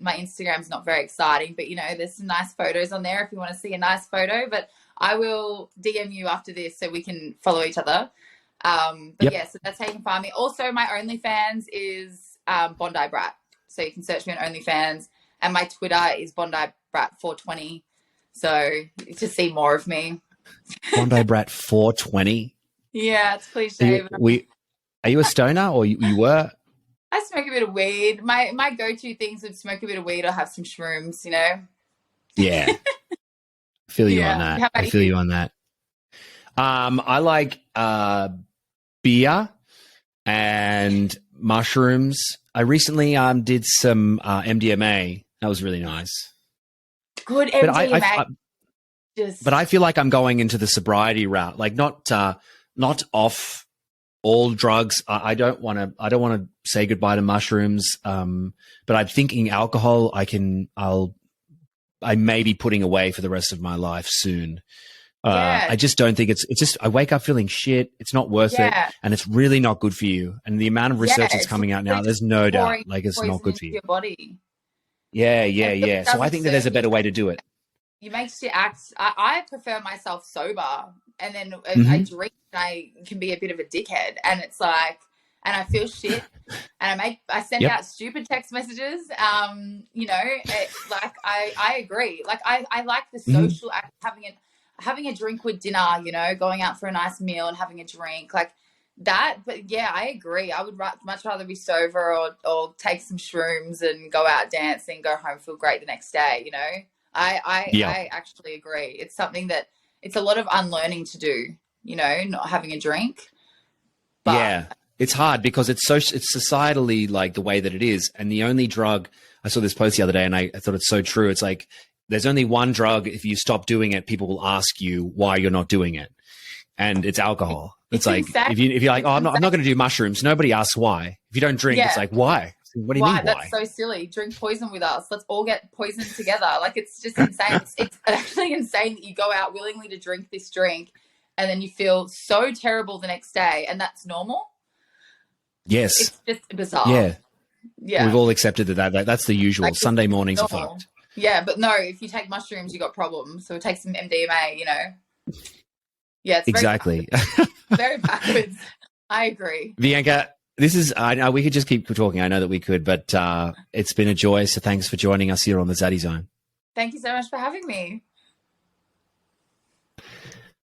Instagram's not very exciting, but there's some nice photos on there if you want to see a nice photo. But I will DM you after this so we can follow each other. Yeah, so that's how you can find me. Also, my OnlyFans is BondiBrat. So you can search me on OnlyFans, and my Twitter is BondiBrat420. So to see more of me. BondiBrat420. Yeah, it's cliche. Are you a stoner, or you were? I smoke a bit of weed. My go-to things would smoke a bit of weed or have some shrooms, Yeah. I feel you on that. I feel you on that. I like beer and mushrooms. I recently did some MDMA. That was really nice. Good MDMA. But I feel like I'm going into the sobriety route, like not off all drugs. I don't want to say goodbye to mushrooms. But I'm thinking alcohol. I may be putting away for the rest of my life soon. I just don't think it's just, I wake up feeling shit. It's not worth it. And it's really not good for you. And the amount of research that's coming out now, there's no doubt, like, it's not good for you. Your body. Yeah. So I think that there's a better way to do it. It makes you act. I prefer myself sober, and then I drink. I can be a bit of a dickhead, and it's like, and I feel shit, and I send out stupid text messages. I agree. Like I like the social act, having a drink with dinner. Going out for a nice meal and having a drink like that. But yeah, I agree. I would much rather be sober or take some shrooms and go out dancing, go home, feel great the next day. I actually agree. It's something that it's a lot of unlearning to do, not having a drink. But yeah, it's hard because it's societally like the way that it is. And the only drug, I saw this post the other day and I thought it's so true. It's like, there's only one drug. If you stop doing it, people will ask you why you're not doing it. And it's alcohol. It's like, if you're like, oh, I'm not going to do mushrooms. Nobody asks why. If you don't drink, it's like, why? What do you mean, why? That's so silly. Drink poison with us. Let's all get poisoned together. Like, it's just insane. It's actually insane that you go out willingly to drink this drink and then you feel so terrible the next day, and that's normal. Yes. It's just bizarre. Yeah. Yeah. We've all accepted that's the usual. Like, Sunday mornings are fucked. Yeah, but no, if you take mushrooms, you got problems. So take some MDMA, you know. Yeah, it's exactly. Very backwards. I agree. Bianca, I know we could just keep talking. I know that we could, but it's been a joy. So thanks for joining us here on the Zaddy Zone. Thank you so much for having me.